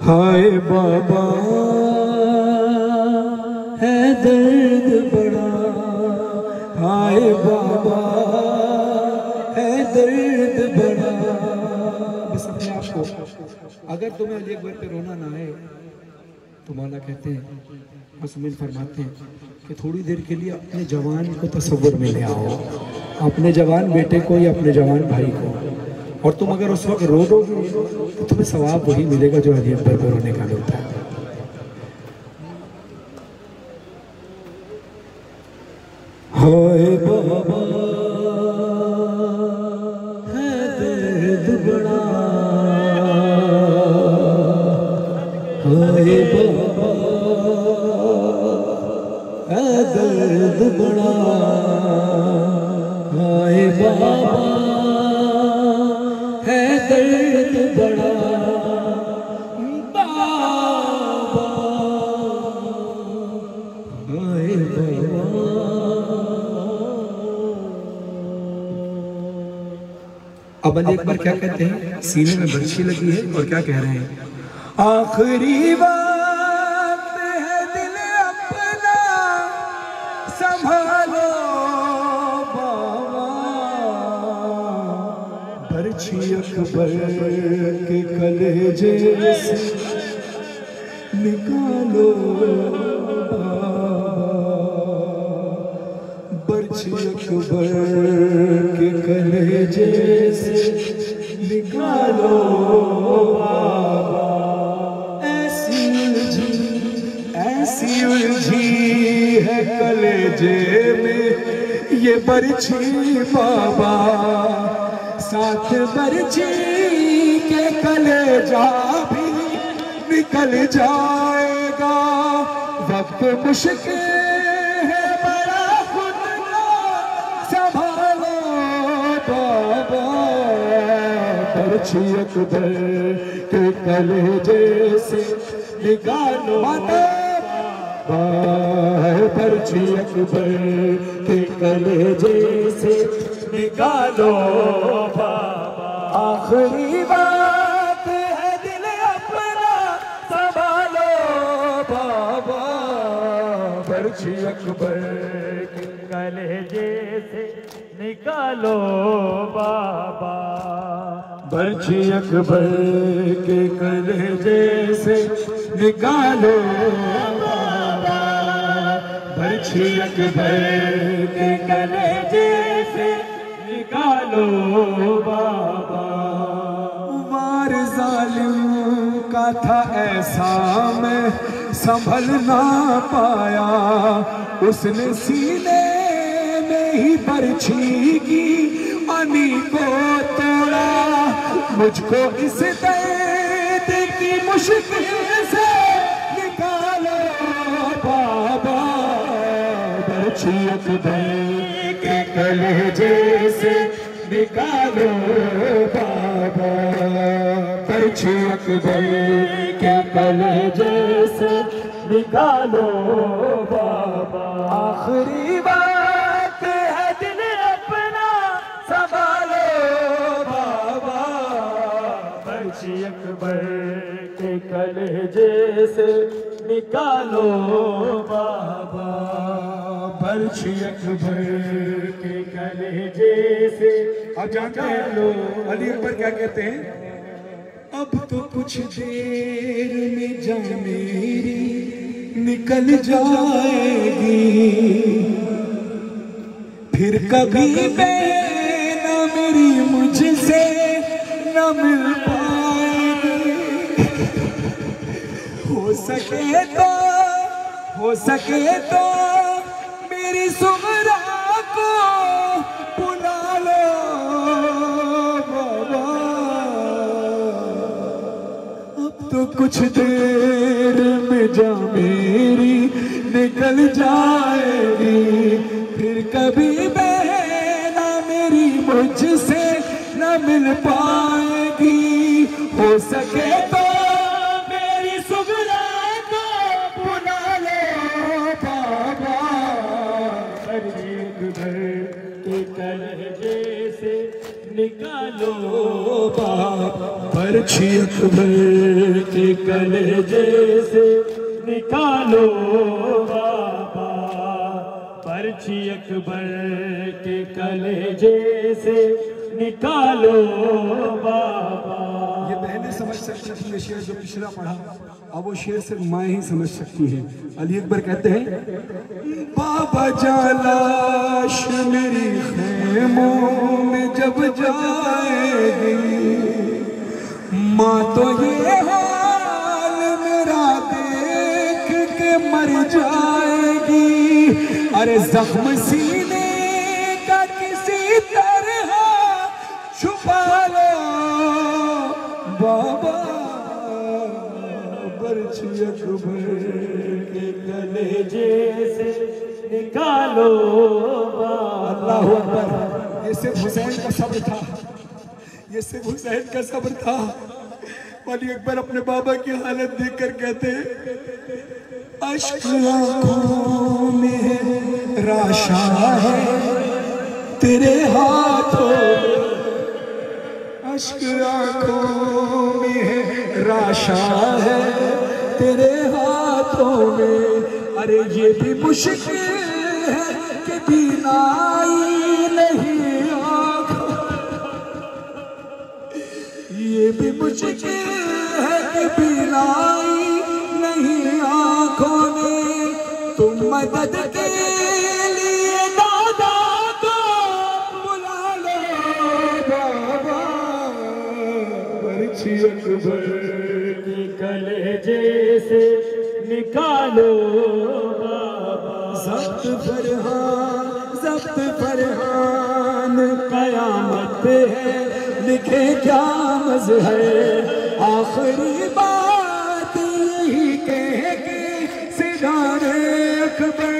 हाय बाबा है दर्द बड़ा, हाय बाबा है दर्द बड़ा। बस अपने आप को, अगर तुम्हें अली अकबर पे रोना ना आए तो मौला कहते हैं, मुस्लिम फरमाते हैं कि थोड़ी देर के लिए अपने जवान को तसव्वुर में ले आओ, अपने जवान बेटे को या अपने जवान भाई को, और तुम अगर उस वक्त रो दोगे तो तुम्हें सवाब वही मिलेगा जो अली अकबर पे रोने का मिलता है। हाय बाबा है दर्द बड़ा, हाय बाबा है दर्द बड़ा, हाय बाबा है दर्द बड़ा, बाबा हाय बाबा। अब अली अकबर क्या कहते हैं, सीने में बर्छी लगी है और क्या कह रहे हैं, आखिरी वक्त है दिल अपना संभालो बाबा, बर्छी अकबर के कलेजे से निकालो बर्छी अकबर के कलेजे से निकालो बाबा। ऐसी उलझी है कलेजे में ये बर्छी बाबा, साथ बर्छी के कलेजा भी निकल जाएगा। वक्त मुश्किल है बड़ा, खुद को संभालो बाबा, बर्छी अकबर के कलेजे से निकालो बाबा, बर्छी अकबर के कलेजे से निकालो बाबा। आखिरी बात है दिल अपना संभालो बाबा, बर्छी अकबर के कलेजे से निकालो बाबा, बर्छी अकबर के कलेजे से निकालो बाबा, बर्छी अकबर के कलेजे से निकालो बाबा। वार जालिम का था ऐसा मैं संभल ना पाया, उसने सीने में ही बर्छी की अनी को तोड़ा, मुझको इस दर्द की मुश्किल से निकालो बाबा, बर्छी अकबर के कलेजे से निकालो बाबा, बर्छी अकबर के कलेजे से निकालो बाबा। आखिरी बात है दिल अपना संभालो बाबा, बर्छी अकबर के कलेजे से निकालो बाबा, बर्छी अकबर के कलेजे से। अब जानते हैं लोग अली अकबर क्या कहते हैं, अब तो कुछ देर में जान मेरी निकल जाएगी, फिर कभी ना मेरी मुझसे न मिल पाएगी। हो सके तो मेरी सुमरा को बुला लो बाबा, अब तो कुछ देर जा मेरी निकल जाएगी, फिर कभी बहना मेरी मुझसे न मिल पाएगी। हो सके तो मेरी सुगरा को बुला लो बाबा, एक भर के कलजे से निकालो बाबा, पर्ची अकबर के कलजे से निकालो बाबा, पर्ची अकबर के कलेजे से निकालो बाबा। ये बहनें समझ सकती थी ये शेर जो पिछला पढ़ा, अब वो शेर सिर्फ माँ ही समझ सकती है। अली अकबर कहते हैं, बाबा जालाश मेरी खेमों में जब जाएगी, माँ तो ये हाल मेरा देख के मर जाएगी। अरे जख्म सीने का किसी तरह छुपा लो बाबा, पर्ची अकबर के कलेजे से निकालो बाबा। अल्लाहु अकबर। ये सिर्फ हुसैन का सब्र था, ये सिर्फ हुसैन का सब्र था। अली अकबर अपने बाबा की हालत देखकर कहते, अश्क आंखों में राशा है तेरे हाथों, अश्क आंखों में राशा है तेरे हाथों में। अरे ये भी मुश्किल है कि बीनाई नहीं आँखों, ये भी मुश्किल है कि बीनाई नहीं आँखों में। तुम मदद के लिए दादा को बुला लो बाबा, पर्ची अकबर के कलेजे से निकालो बाबा। ज़ब्त फरहान कयामत पे है, लिखे क्या मज़हर, आखिरी बात यही कह के सिदारे अकबर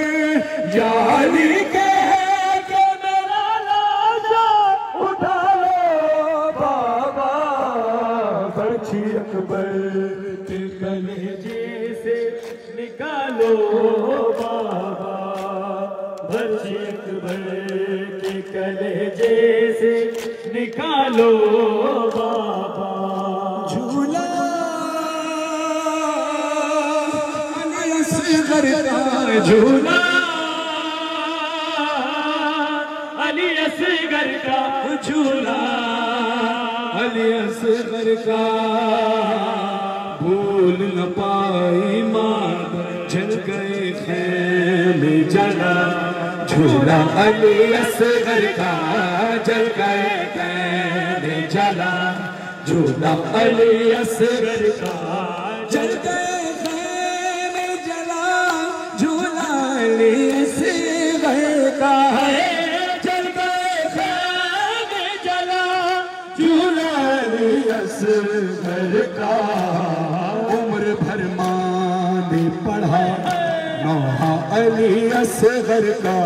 जाली कह के मेरा लाशा उठा लो बाबा, पर्ची अकबर के कलेजे से निकालो बाबा, पर्ची अकबर के कलेजे से निकालो बाबा। झूला अली असगर का झूला, अली असगर का झूला, अली असगर का भूल न पाई माँ, जल गए खेमे जला, झूला अली असगर का जल गए खेमे जला, झूला अली असगर का जल गए खेमे जला, झूला अली असगर का जल गए खेमे जला, झूला अली असगर का। उम्र भर माँ ने पढ़ा नौहा अली असगर का,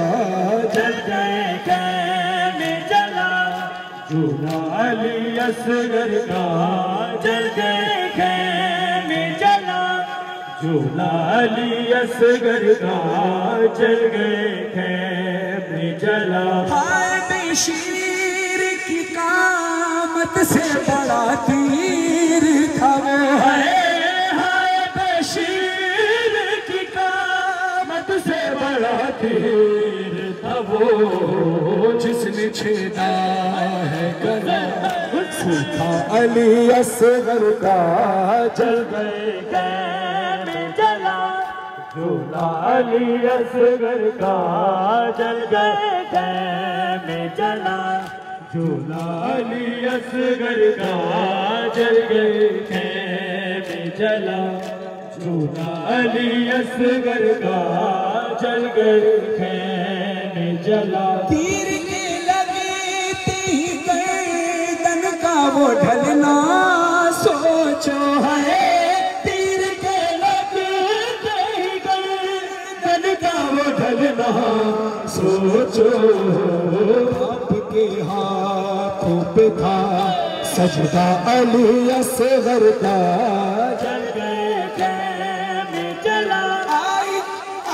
जल गए खेमे जला, झूला अली असगर का, जल गए खेमे जला, झूला अली असगर का, जल गए खेमे जला। हाय बेशीर की कामत से बड़ा तीर था वो है, हाय बेशीर की कामत से बड़ा तीर था वो, जिसने छेदा है गला, सूखा अली असगर का, जल गए खेमे जला, झूला अली असगर का, जल गए खेमे जला, झूला अली असगर का, जल गए खेमे जला, झूला अली असगर का, जल गए खेमे जला। तीर की लगती गर्दन का वो ढलना सोचो है, तीर के लगते आपके हाथों पे था सजदा अली असगर का। जल गए खैमे जला आई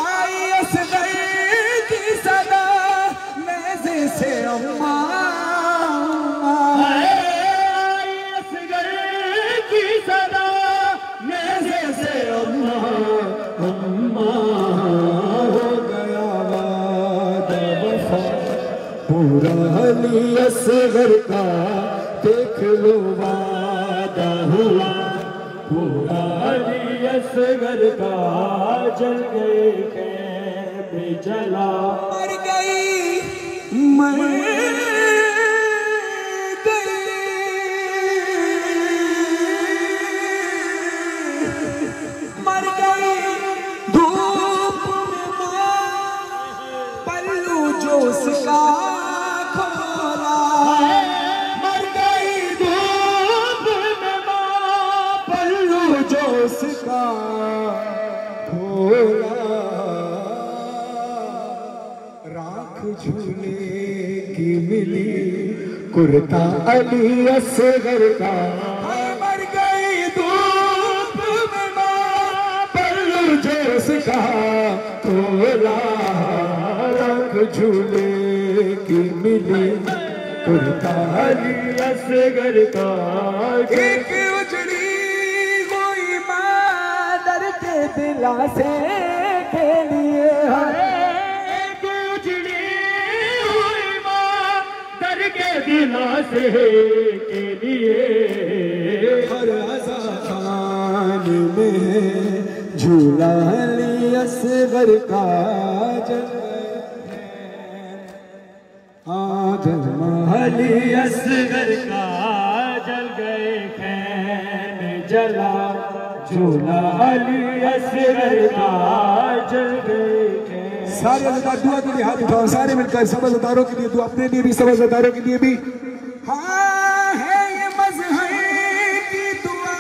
आई असगर की सदा नेज़े से अम्मा। आई असगर की सदा नेज़े से अम्मा अम्मा। हो गया वादा वफा पूरा अली असगर का। देख लो वादा हुआ पूरा अली असगर का। जल गए खैमे जला मर गई मर गई धूप में पल्लू जो उसका खोला। मर गई धूप में माँ पल्लू जो उसका खोला। राख झूले की मिली कुर्ता अली असगर का। मर गई धूप में माँ पल्लू जो उसका खोला। राख झूले की मिली कुर्ता अली असगर का। एक उजड़ी हुई मादर के दिला से खेलिए एक उजड़ी हुई माँ दर के दिला से के लिए। हर अज़ान में झूला अली असगर का। अली असगर का जल गए खैमे जला। झूला अली असगर का जल गए खैमे। सारे अज़ादार दुआ के लिए हाथ उठाओ, सारे मिलकर सब अज़ादारों के लिए दुआ, अपने लिए भी सब अज़ादारों के लिए भी। हाँ है ये मज़हर की दुआ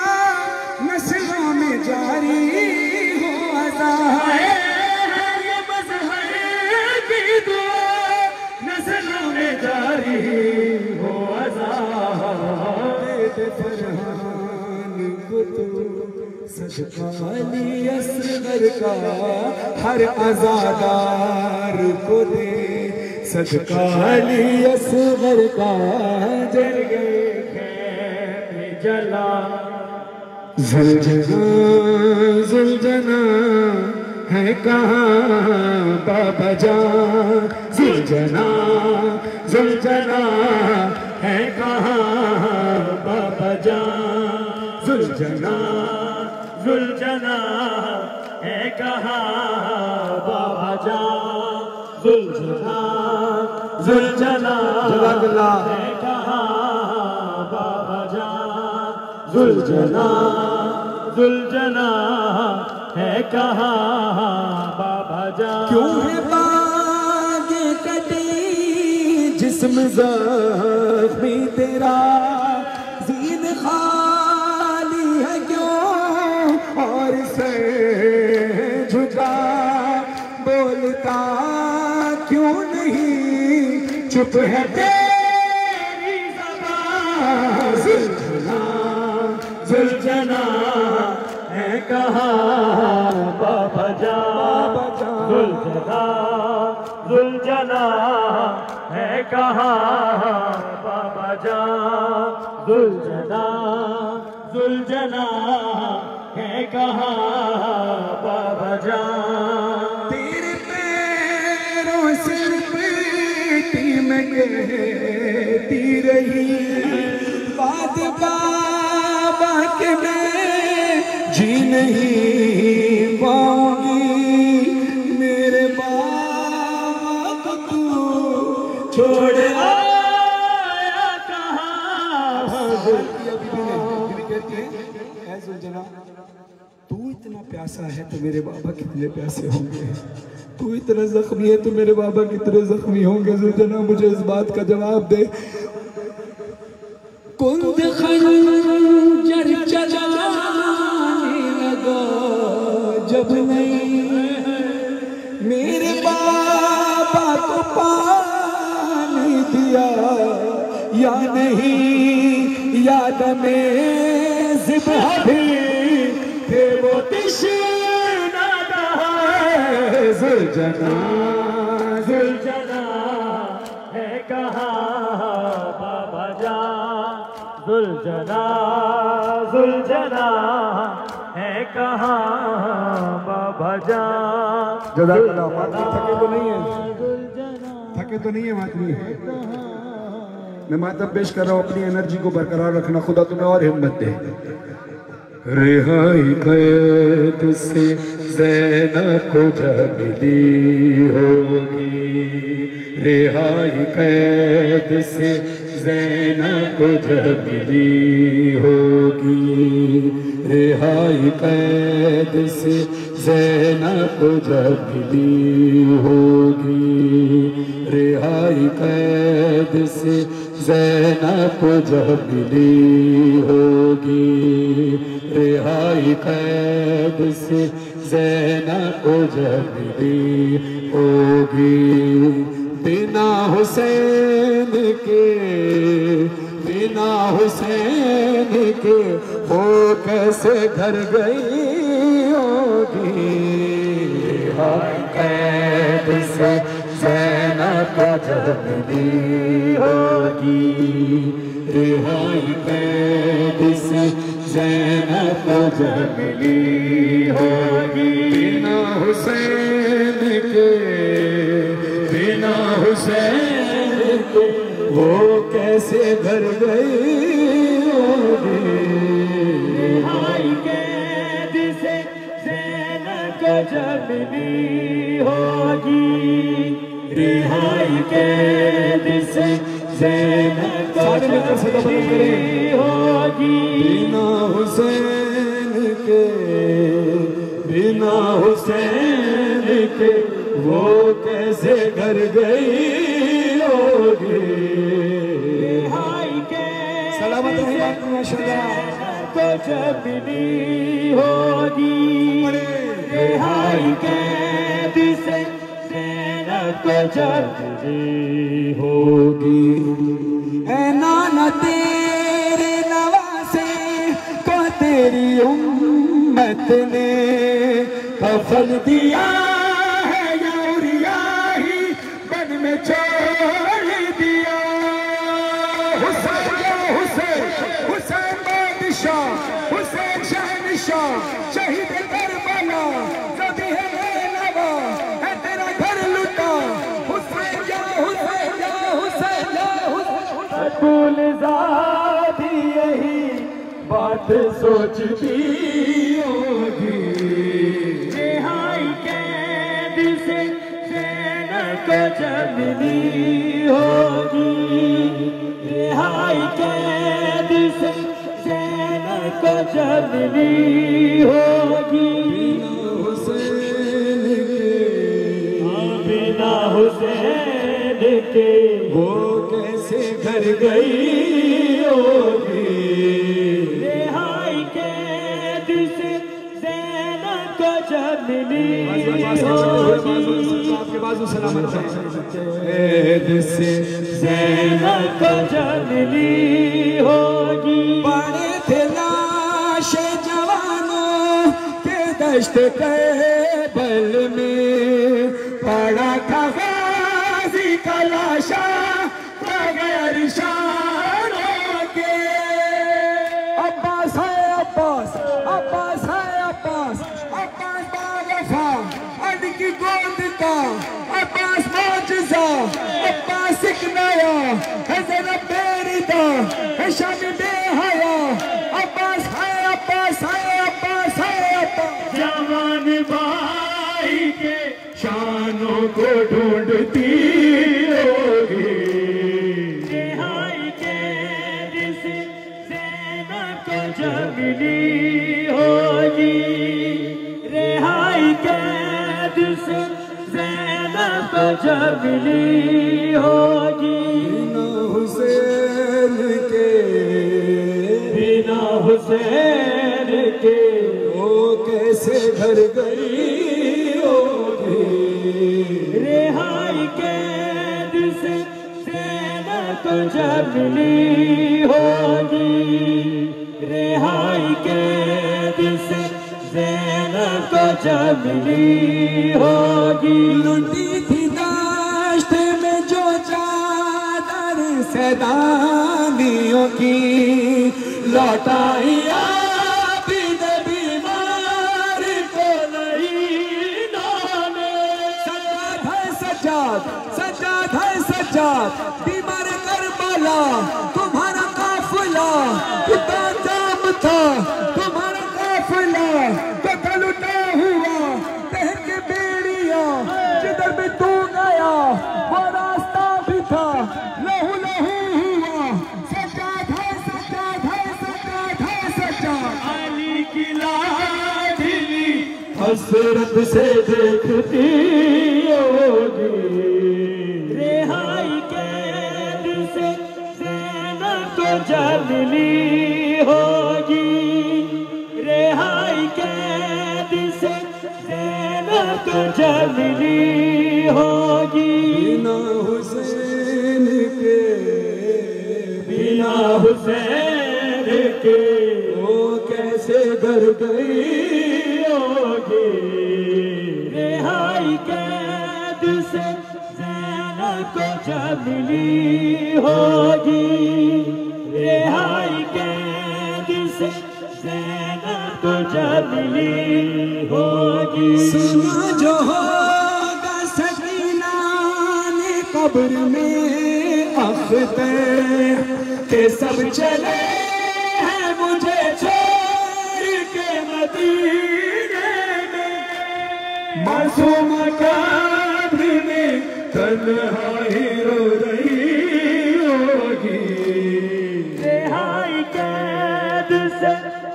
नस्लों में जारी हो अज़ा। ये मज़हर की दुआ नस्लों में जारी हो अज़ा। फरहान को तो सदका अली असगर का। हर अज़ादार को दे सदका अली असगर का। जल गए खैमे जला ज़ुलजना ज़ुलजना है कहाँ बाबा जान। ज़ुलजना ज़ुलजना है कहाँ बाबा जान। ज़ुलजना ज़ुलजना है कहाँ बाबा जान। ज़ुलजना ज़ुलजना है कहाँ बाबा जान। ज़ुलजना ज़ुलजना है कहाँ बाबा जान। क्यों है बागे कटी जिस्म ज़ख्मी तेरा। ज़ीन खाली है क्यों और से झुका। बोलता क्यों नहीं चुप है तेरी ज़बान। ज़ुलजना ज़ुलजना है कहाँ बाबा जान। ज़ुलजना ज़ुलजना है कहाँ बाबा जान। ज़ुलजना ज़ुलजना है कहाँ बाबा जान। तेरे पैरों से मिट्टी में गिरती रही बात बाबा के मैं जी नहीं पाऊंगी। मेरे बाबा को तू छोड़ आया कहाँ। कहती है ज़ुलजना तू इतना प्यासा है तो मेरे बाबा कितने प्यासे होंगे। तू इतना जख्मी है तो मेरे बाबा कितने जख्मी होंगे। ज़ुलजना मुझे इस बात का जवाब दे। कुंद खंजर चलाने लगा जब नहीं मेरे बाबा को पा नहीं याद में ज़िब्हा भी थे वो तिश्ना है ज़ुलजना जुलझना है कहाँ बाबा जान, जुलझना जुलझना है कहाँ बाबा जान। जज़ाकल्लाह। मातमी थके तो नहीं है, थके तो नहीं है मातमी? मैं मातम पेश कर रहा हूँ, अपनी एनर्जी को बरकरार रखना, खुदा तुम्हें और हिम्मत दे। रिहाई कैद से ज़ैनब को जब मिली होगी, रिहाई कैद से ज़ैनब को जब मिली होगी, रिहाई कैद से ज़ैनब को जब मिली होगी, रिहाई कैद से ज़ैनब को जब मिली होगी, रिहाई कैद से ज़ैनब को जब मिली होगी। बिना हुसैन के, बिना हुसैन के वो कैसे घर गई होगी, रिहाई कैद से ज़ैनब को जब मिली होगी, रिहाई कैद से ज़ैनब को जब मिली होगी। बिना हुसैन के, बिना हुसैन के वो कैसे घर गई होगी, रिहाई कैद से ज़ैनब को जब मिली होगी, रिहाई कैद से ज़ैनब को जब मिली होगी। बिना हुसैन के, बिना हुसैन के वो कैसे घर गई होगी, रिहाई कैद सलामत रही बात माशाअल्लाह को जब मिली होगी, रिहाई कैद से ज़ैनब को जब मिली होगी। ऐ नाना तेरे नवासे को तेरी उम्मत ने कफन दिया है, या ही बन में छोड़ दिया। हुसैन हुसैन हुसैन बादशाह, हुसैन शहनशाह, शहीद करबला, ज़बीह नैनवा है तेरा घर लुटा। हुसैन या हुसैन या हुसैन या हुसैन। गुलज़ादी यही बात सोचती होगी, रिहाई कैद से ज़ैनब को जब मिली होगी, रिहाई कैद से ज़ैनब को जब मिली होगी। हुसैन के, बिना हुसैन के वो कैसे घर गई होगी, रिहाई कैद से ज़ैनब को जब मिली होगी, आपके बाजू सलामत कैद से ज़ैनब को जब मिली होगी। बड़े थे लाश जवानों के दश्त करबल में, पड़ा था गाज़ी का लाशा बगैर निशानों के। अब्बास है अब्बास, अब्बास है अब्बास, अब्बास बावफा अद की गोद का, अब्बास मौजज़ा, अब्बास एक नया है ज़रा बेरिदा है शामी बेहया। अब्बास है अब्बास है अब्बास है अब्बास। जवान भाई के शानों को ढूंढती होगी, रिहाई कैद से ज़ैनब को जब मिली होगी, रिहाई कैद से ज़ैनब को जब मिली होगी। हुसैन के, बिना हुसैन के वो कैसे घर गई होगी, रिहाई कैद से ज़ैनब को तुझे मिली होगी, रिहाई के दिल से ज़ैनब तुझे मिली होगी। लुटी थी दाश्त में जो चादर सैदानियों की, लौटाई सज्जाद है सज्जाद, बीमार करबला तुम्हारा काफिला, कितना जाम था तुम्हारा काफिला, तो लुटा हुआ तह के बेड़िया, जिधर भी तू गया वो रास्ता भी था लहू लहू हुआ। सज्जाद है सज्जाद है सज्जाद है सज्जाद, अली की लाडली हसरत से देखती होगी, रिहाई के दिल से ज़ैनब तुझे मिली होगी, रिहाई के दिल से ज़ैनब तुझे मिली होगी। बिना हुसैन के, बिना हुसैन के वो कैसे घर गई होगी, रिहाई के दिल से ज़ैनब तुझे मिली होगी, रिहाई के दिल से ज़ैनब तुझे मिली होगी। सुना जो होगा सकीना ने कब्र में अख्तर के, सब चले हैं मुझे छोड़ के मदीने में, मासूम कब्र में तन्हाई रो रही होगी, रिहाई के दिल से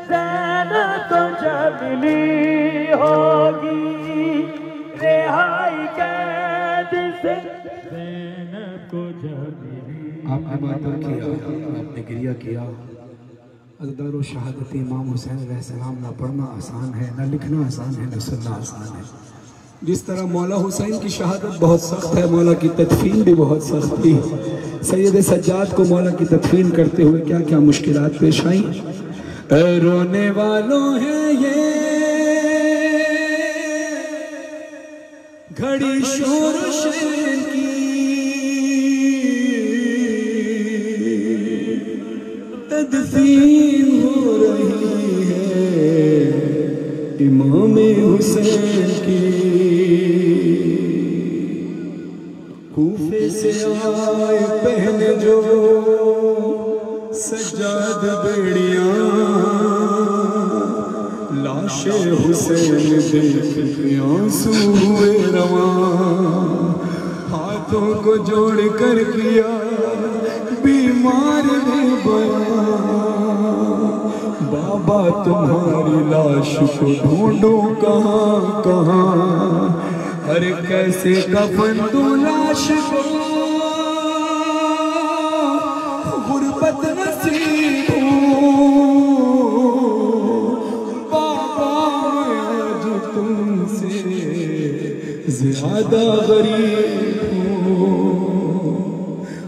ज़ैनब तुझे मिली होगी, रिहाई के दिल से ज़ैनब तुझे मिली। आपने मातम किया, आपने गिरिया किया, अज़दार शहादत इमाम हुसैन अलैहिस्सलाम ना पढ़ना आसान है, ना लिखना आसान है, ना सुनना आसान है। जिस तरह मौला हुसैन की शहादत बहुत सख्त है, मौला की तदफीन भी बहुत सख्त थी। सैयद सज्जाद को मौला की तदफीन करते हुए क्या क्या मुश्किलात पेश आई। रोने वालों हैं ये घड़ी शोर शेर की, तदफीन हो रही है इमाम हुसैन की। कूफे से आए पहने जो सज्जाद बेड़ियां, लाशे हुसैन देख के आंसू हुए रवां, हाथों को जोड़ कर किया बीमार ने बयां, बाबा तुम्हारी लाश को ढूंढूं कहाँ कहाँ, अरे कैसे कफन दूं लाश को, गुर्बत नसीब बाबा आज तुमसे ज्यादा गरीब हूँ।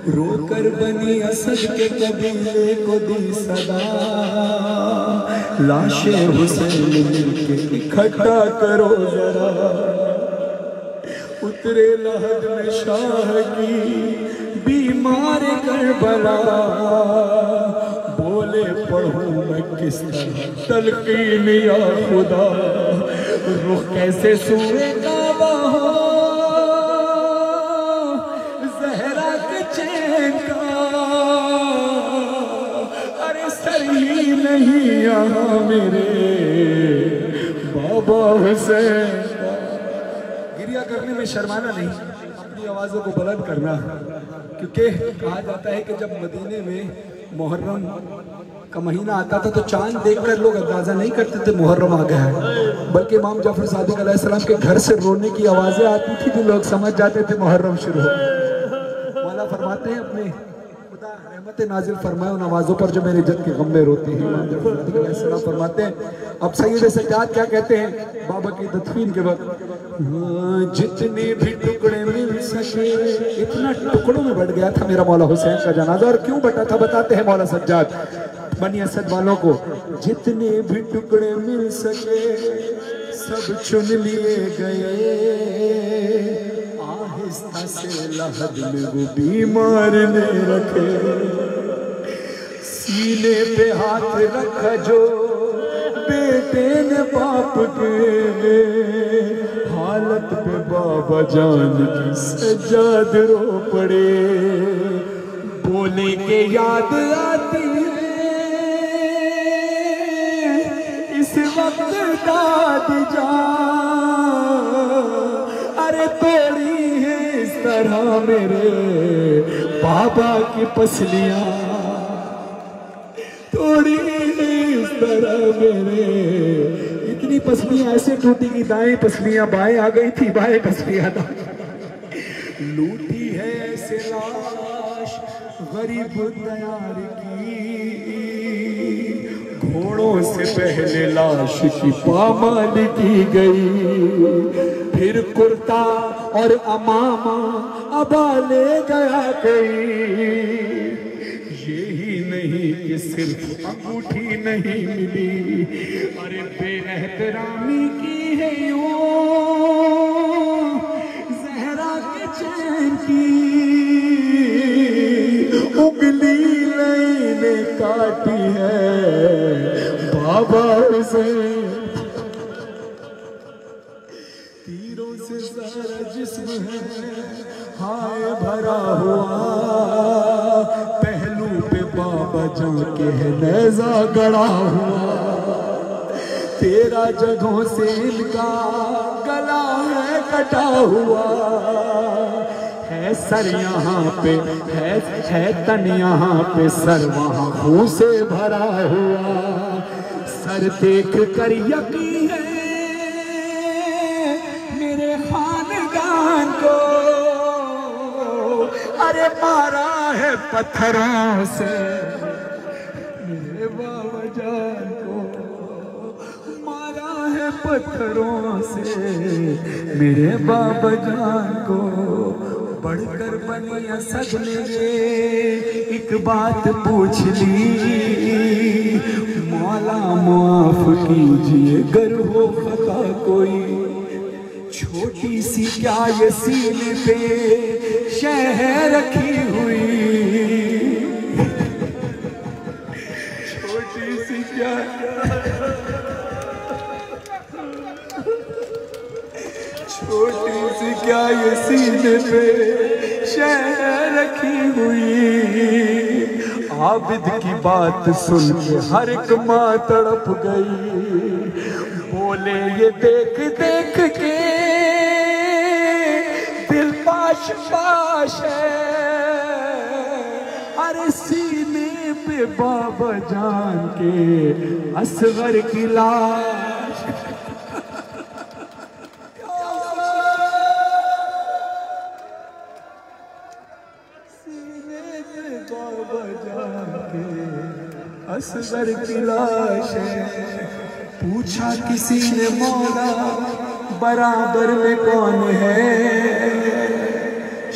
रोकर बनी असद के कबीले को दी सदा, लाशे हुसैन मिलके इकट्ठा करो जरा, उतरे लहद में शाह की बीमार करबला, बोले पढ़ूं मैं किस तरह तलकीन या खुदा, रुख कैसे सूए काबा हो जहरा के चैन का, अरे सर ही नहीं यहाँ मेरे बाबा हुसैन। गिरिया करने में शर्माना नहीं, अपनी आवाज़ों को बुलंद करना, क्योंकि कहा जाता है कि जब मदीने में मुहर्रम का महीना आता था तो चांद देखकर लोग अंदाजा नहीं करते थे मुहर्रम आ गया है, बल्कि इमाम जाफर सादिक अलैहिस्सलाम के घर से रोने की आवाज़ें आती थी तो लोग समझ जाते थे मुहर्रम शुरू हो गया। मौला फरमाते हैं अपने खुदा रहमत नाजिल फरमाए उन आवाज़ों पर जो मेरे इज्जत के गम में रोती हैं। इमाम जाफर सादिक अलैहिस्सलाम फरमाते हैं, अब सैयद सज्जाद क्या कहते हैं बाबा की तदफीन के वक्त, जितने भी टुकड़े मिल सके। इतना टुकड़ों में बढ़ गया था मेरा मौला हुसैन का जनाजा। और क्यों बटा था बताते हैं मौला सज्जाद बनी असद वालों को, जितने भी टुकड़े मिल सके सब चुन लिए गए। आहिस्ता से लहद में वो बीमार ने रखे, सीने पे हाथ रखा जो बेटे ने बाप के, हालत पे बाबा जान की सज्जाद रो पड़े। बोले के याद आती इस वक्त दाद जान, अरे तोड़ी है इस तरह मेरे बाबा की पसलियां, तोड़ी है इस तरह मेरे। इतनी पसलियां ऐसे टूटी कि दाएं पसलियां बाएं आ गई थी, बाएं पसलियां लूटी है ऐसे लाश गरीब तैयार की, घोड़ों से पहले लाश की पामाल की गई। फिर कुर्ता और अमामा अबा ले गया कोई, यही नहीं कि सिर्फ अंगूठी नहीं मिली, अरे बेएहतरामी की है यूं जहरा के चैन की, उंगली लेने काटी है बाबा हुसैन। तीरों से सारा जिस्म है हाय भरा हुआ, पहलू पे बाबा जाके है नेज़ा गड़ा हुआ। 13 जगहों से इनका गला है कटा हुआ, है सर यहाँ पे है तन यहाँ पे, सर वहाँ खून से भरा हुआ। सर देख कर यकीन है मेरे खानदान को, अरे मारा है पत्थरों से मेरे बाबा जान को, मारा है पत्थरों से मेरे बाबा जान को। बढ़कर बनी असद ने एक बात पूछ ली, मौला माफ कीजिए गर हो खता कोई, छोटी सी क्या ये सीने पे शहर रखी हुई, छोटी सी क्या छोटी सी क्या ये सीने पे शहर रखी हुई। आबिद की बात सुन के हर एक माँ तड़प गई, बोले ये देख देख के दिल पाश पाश है, अरे सीने पे बाबा जान के असगर की लाश। बाबा जान के असगर की लाश है। पूछा किसी ने मौला बराबर में कौन है,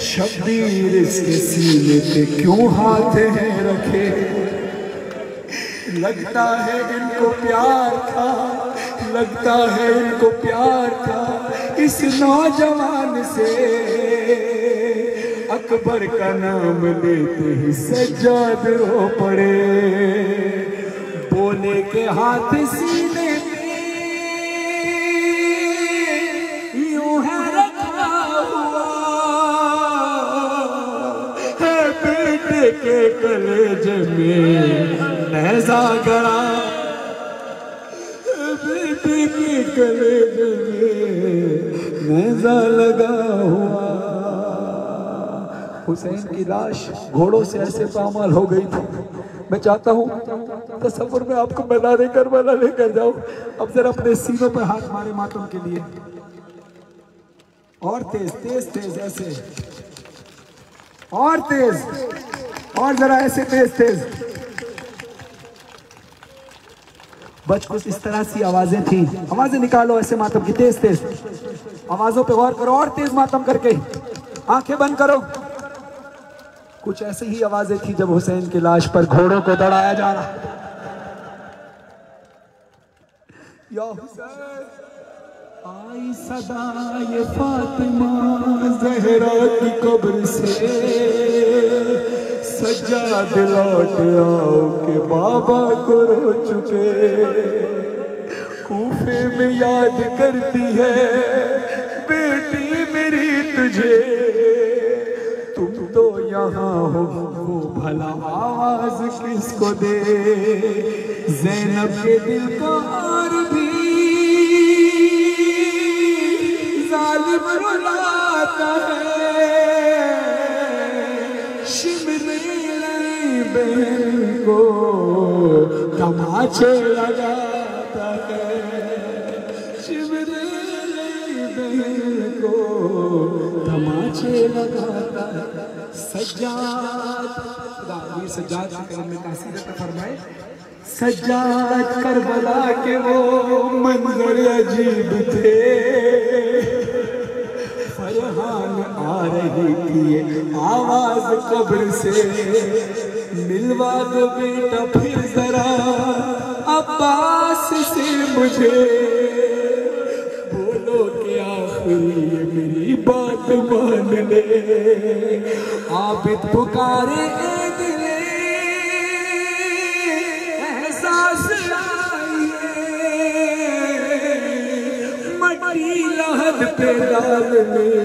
शब्बीर इसके सीने पे क्यों हाथ है रखे, लगता है इनको प्यार था, लगता है इनको प्यार था इस नौजवान से। अकबर का नाम लेते ही सज्जाद रो पड़े, बोले के हाथ सीने पे यूं है रखा हुआ है, बेटे के कलेजे में नेज़ा गड़ा, बेटे के कलेजे में नेज़ा लगा हुआ। हुसैन की लाश घोड़ों से ऐसे पामाल हो गई थी। मैं चाहता हूँ तसव्वुर में आपको मैदान करबला लेकर जाऊं। अब जरा अपने सीनों पर हाथ मारे मातम के लिए, और तेज तेज तेज ऐसे, और तेज, और जरा ऐसे तेज तेज। बच कुछ इस तरह सी आवाजें थी, आवाजें निकालो ऐसे मातम की तेज तेज, आवाजों पे गौर करो और तेज मातम करके आंखें बंद करो। कुछ ऐसी ही आवाजें थी जब हुसैन की लाश पर घोड़ों को दौड़ाया जा रहा। या हुसैन आई सदा ये फातिमा ज़हरा की कब्र से, सज्जाद लौट आओ के बाबा को रो चुके। कूफे में याद करती है बेटी मेरी तुझे, तुम तो यहाँ हो वो भला आवाज किसको दे। ज़ैनब के दिल को और भी जालिम रुलाता है, शिमरी बहन को तमाचे लगाता है, शिमरी बहन को तमाचे लगाता है। सज्जाद सज्जाद में तासीर फरमाए, सज्जाद करबला के वो मंजर अजीब थे। फरहान आ रही थी आवाज कब्र से, मिलवा दो बेटा फिर जरा अब्बास से मुझे, बोलो कि आखिरी मेरी बात मान ले। आबिद पुकारे ए दिले एहसास लहद पे डाल में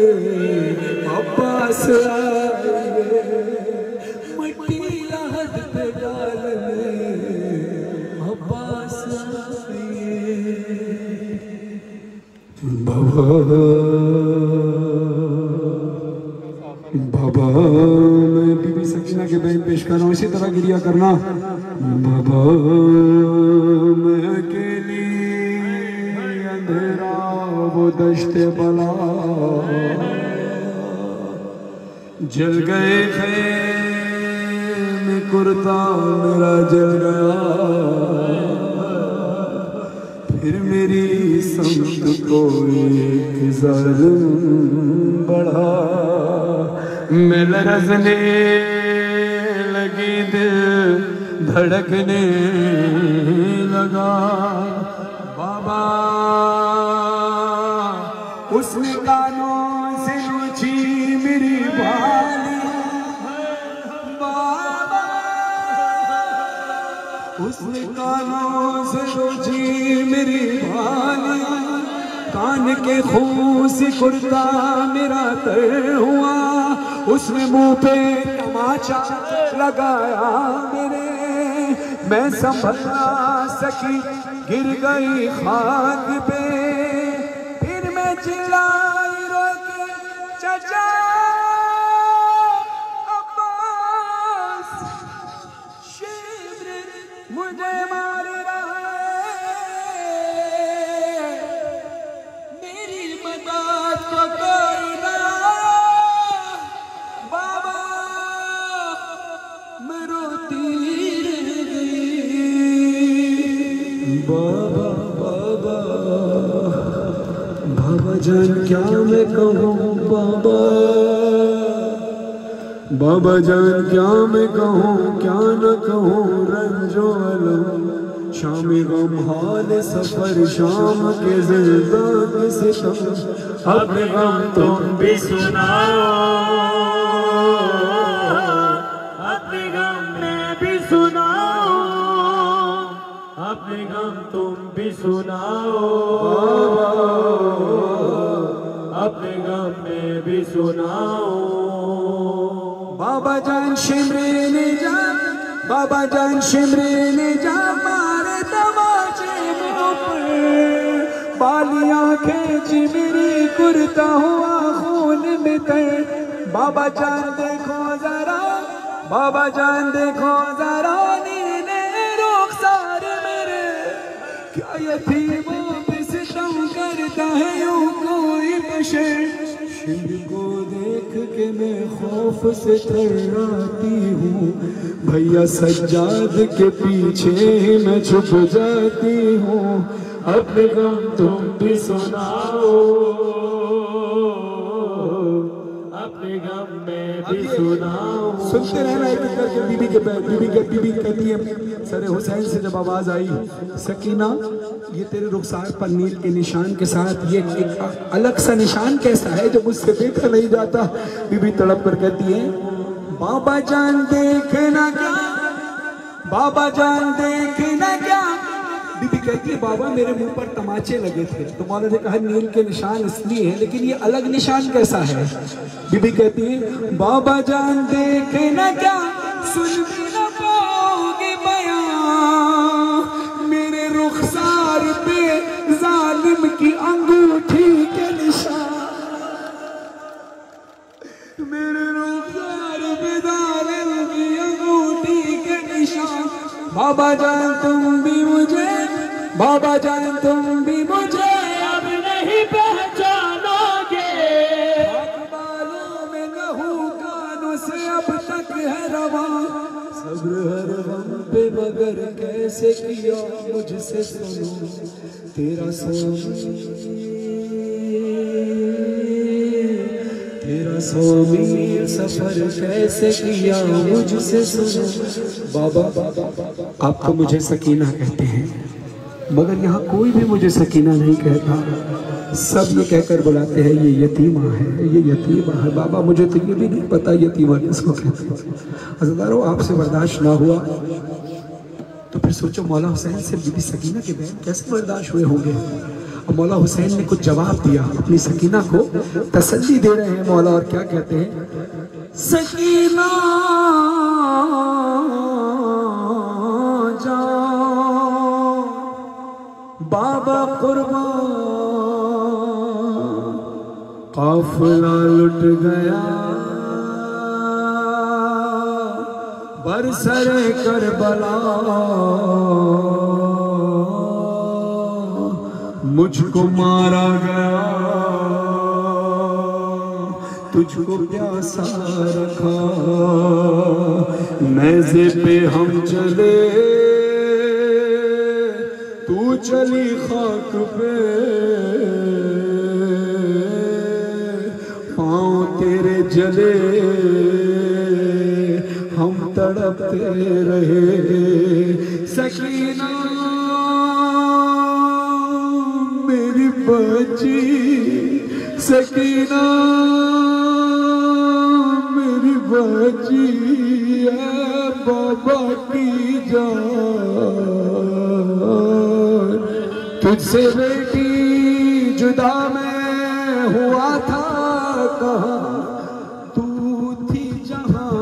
अब्बास आए, मट्टी लहद पे डाल में अब्बास आए। बाबा मैं बीबी सकीना के बहन पेश कर रहा हूँ, इसी तरह गिरिया करना। बाबा मैं अकेली अंधेरा वो दश्ते बला, जल गए खैम कुर्ता मेरा जल गया, फिर मेरी समत को एक ज़ालिम बढ़ा। मैं लरज़ने लगी दिल धड़कने लगा। बाबा उसने कानों से नोची मेरी बालियां, बाबा उसने कानों से नोची मेरी बालियां, कान के खून से कुर्ता मेरा तर हुआ। उसने मुंह पे तमाचा लगाया मेरे, मैं संभल ना सकी गिर गई खाक पे। फिर मैं चिल्लाई रो के चचा अब्बास शिब्र मुझे मार रहा है, मेरी मदद को कोई ना। बाबा मैं रोती रह गई। बाबा बाबा बाबा जान क्या मैं कहूँ, बाबा बाबा जान क्या मैं कहूँ, क्या न कहूँ रंजो अलम। शामी गम हाल सफर शाम के ज़िंदा के सितम, अपने गम तुम भी सुनाओ, अपने गम मैं भी सुनाओ, अपने गम तुम भी सुनाओ, अपने गम में भी सुनाओ। बाबा जान शिमरे ने जा, बाबा जान शिमरे ने जा मारे तमाचे मुँह पर, बाली आंखें चिमरी कुर्ता हुआ खून में तर। बाबा जान देखो जरा, बाबा जान देखो जरा नीले रुखसार मेरे, क्या यतीमों पे सितम करता है यूं कोई बशर। शिमर को देख के मैं खौफ से थर्राती हूँ, भैया सज्जाद के पीछे मैं छुप जाती हूँ। अपने गम तुम भी सुनाओ, अपने गम में भी सुनाऊं। सुनते रहना एक एक करके। बीबी कहती है सर हुसैन से जब आवाज आई, सकीना ये तेरे रुखसार पर नील के निशान के साथ ये एक अलग सा निशान कैसा है जो मुझसे देखा नहीं जाता। बीबी तड़प कर कहती है बाबा जान देखना क्या, बाबा जान देखना क्या। बीबी कहती है बाबा मेरे मुंह पर तमाचे लगे थे। तो मौला ने कहा नील के निशान इसलिए है, लेकिन ये अलग निशान कैसा है। बीबी कहती है बाबा जान देखना क्या, सुन भी न पाओगे बयां, मेरे रुखसार पे जालिम की अंगूठी के निशान, मेरे रुखसार पे जालिम की अंगूठी के निशान। बाबा जान तुम भी मुझे, बाबा जान तुम भी मुझे अब नहीं पहचानोगे। बालों में लहू कानों से अब तक है रवा, सब्र हर गम पे मगर कैसे किया मुझसे सुनो तेरा स्वामी सफर कैसे किया मुझसे सुनो। बाबा आप तो मुझे सकीना कहते हैं, मगर यहाँ कोई भी मुझे सकीना नहीं कहता। सब ये कहकर बुलाते हैं ये यतीमा है, ये यतीमा है। बाबा मुझे तो ये भी नहीं पता यतीमा किसको कहते हैं। हज़रतारों आपसे बर्दाश्त ना हुआ तो फिर सोचो मौला हुसैन से बीबी सकीना के बहन कैसे बर्दाश्त हुए होंगे। और मौला हुसैन ने कुछ जवाब दिया, अपनी सकीना को तसल्ली दे रहे हैं मौला। और क्या कहते हैं, सकीना जाओ बाबा कुर्बान, काफिला लुट गया बरसरे करबला, मुझको मारा गया तुझको प्यासा रखा, नेज़े पे हम चले तू चली खाक पे, पाँव तेरे जले हम तड़पते रहे। सकीना मेरी बच्ची, सकीना मेरी बच्ची है बाबा की जान, तुझसे बेटी जुदा मैं हुआ था कहाँ, तू थी जहाँ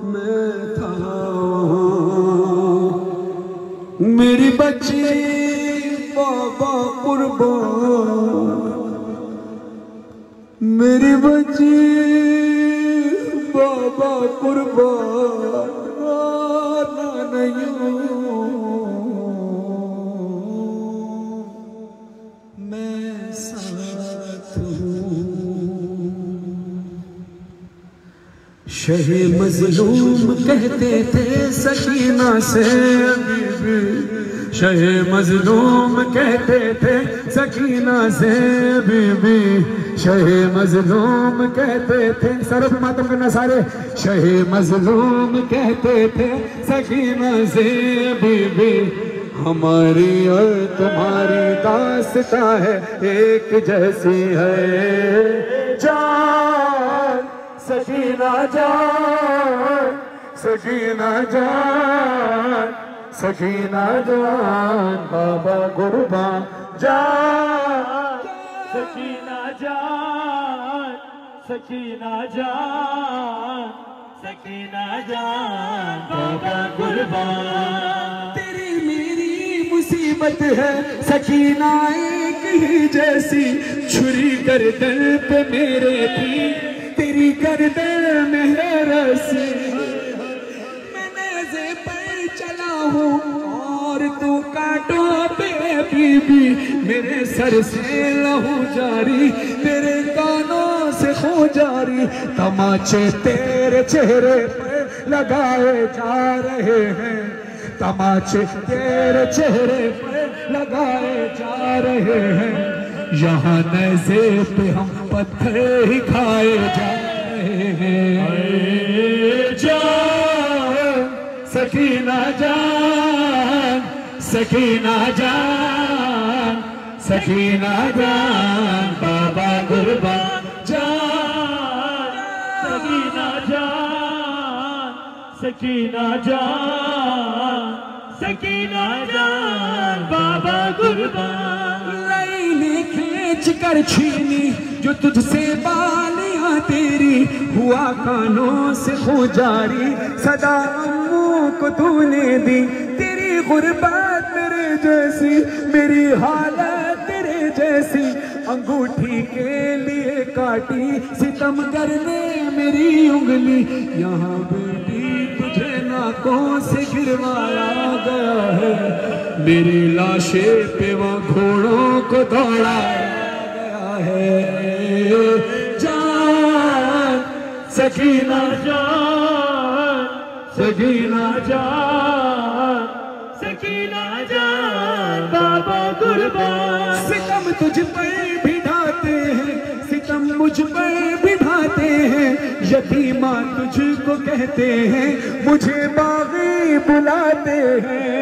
मैं था वहाँ, मेरी बच्ची बाबा कुर्बान, मेरी बच्ची बाबा कुर्बान, नहीं मैं साथ हूँ। शहे मजलूम कहते थे सकीना से बीबी, शहे मजलूम कहते थे सकीना से बीबी, शहे मजलूम कहते थे, सरफ मातम करना सारे, शहे मजलूम कहते थे सकीना से बीबी, हमारी और तुम्हारी दास्तां है एक जैसी है जान, सकीना जान, सकीना जान, सकीना जान बाबा कुर्बान जान, सकीना जान, सकीना जान, सकीना जान बाबा कुर्बान। तेरी मेरी मुसीबत है सकीना एक ही जैसी, छुरी गर्दन पे मेरे थी तेरी गर्दन में है रस्सी, मैं नेज़े पर चला हूँ और तू कांटों पे बीबी, मेरे सर से लहू जारी तेरे कानों से खो जारी, तमाचे तेरे चेहरे पर लगाए जा रहे हैं, तमाचे तेरे चेहरे पर लगाए जा रहे हैं, यहाँ नैज़े पे हम पत्थर ही खाए जा रहे हैं। जान सकीना जान, सकीना जान, सकीना जान, बाबा कुर्बान जान, सकीना जान, सकीना जान, सकीना जान, बाबा कुर्बान। लाइनें खींच कर छीनी जो तुझसे बालियां तेरी, हुआ कानों से हो जारी सदा अम्मू को तूने दी। तेरी गुर्बत मेरे जैसी, मेरी हालत तेरे जैसी, अंगूठी के लिए काटी सितमगर ने मेरी उंगली। यहाँ बेटी तुझे नाकों से गिरवाया गया है, मेरी लाशे पे वो घोड़ों को दौड़ाया गया है। जान सकीना जान, सकीना जान, सकीना जान, बाबा कुर्बान। सितम तुझ पर भी ढाते हैं, सितम मुझ पर भी ढाते हैं, यतीमा तुझको कहते हैं, मुझे बागी बुलाते हैं।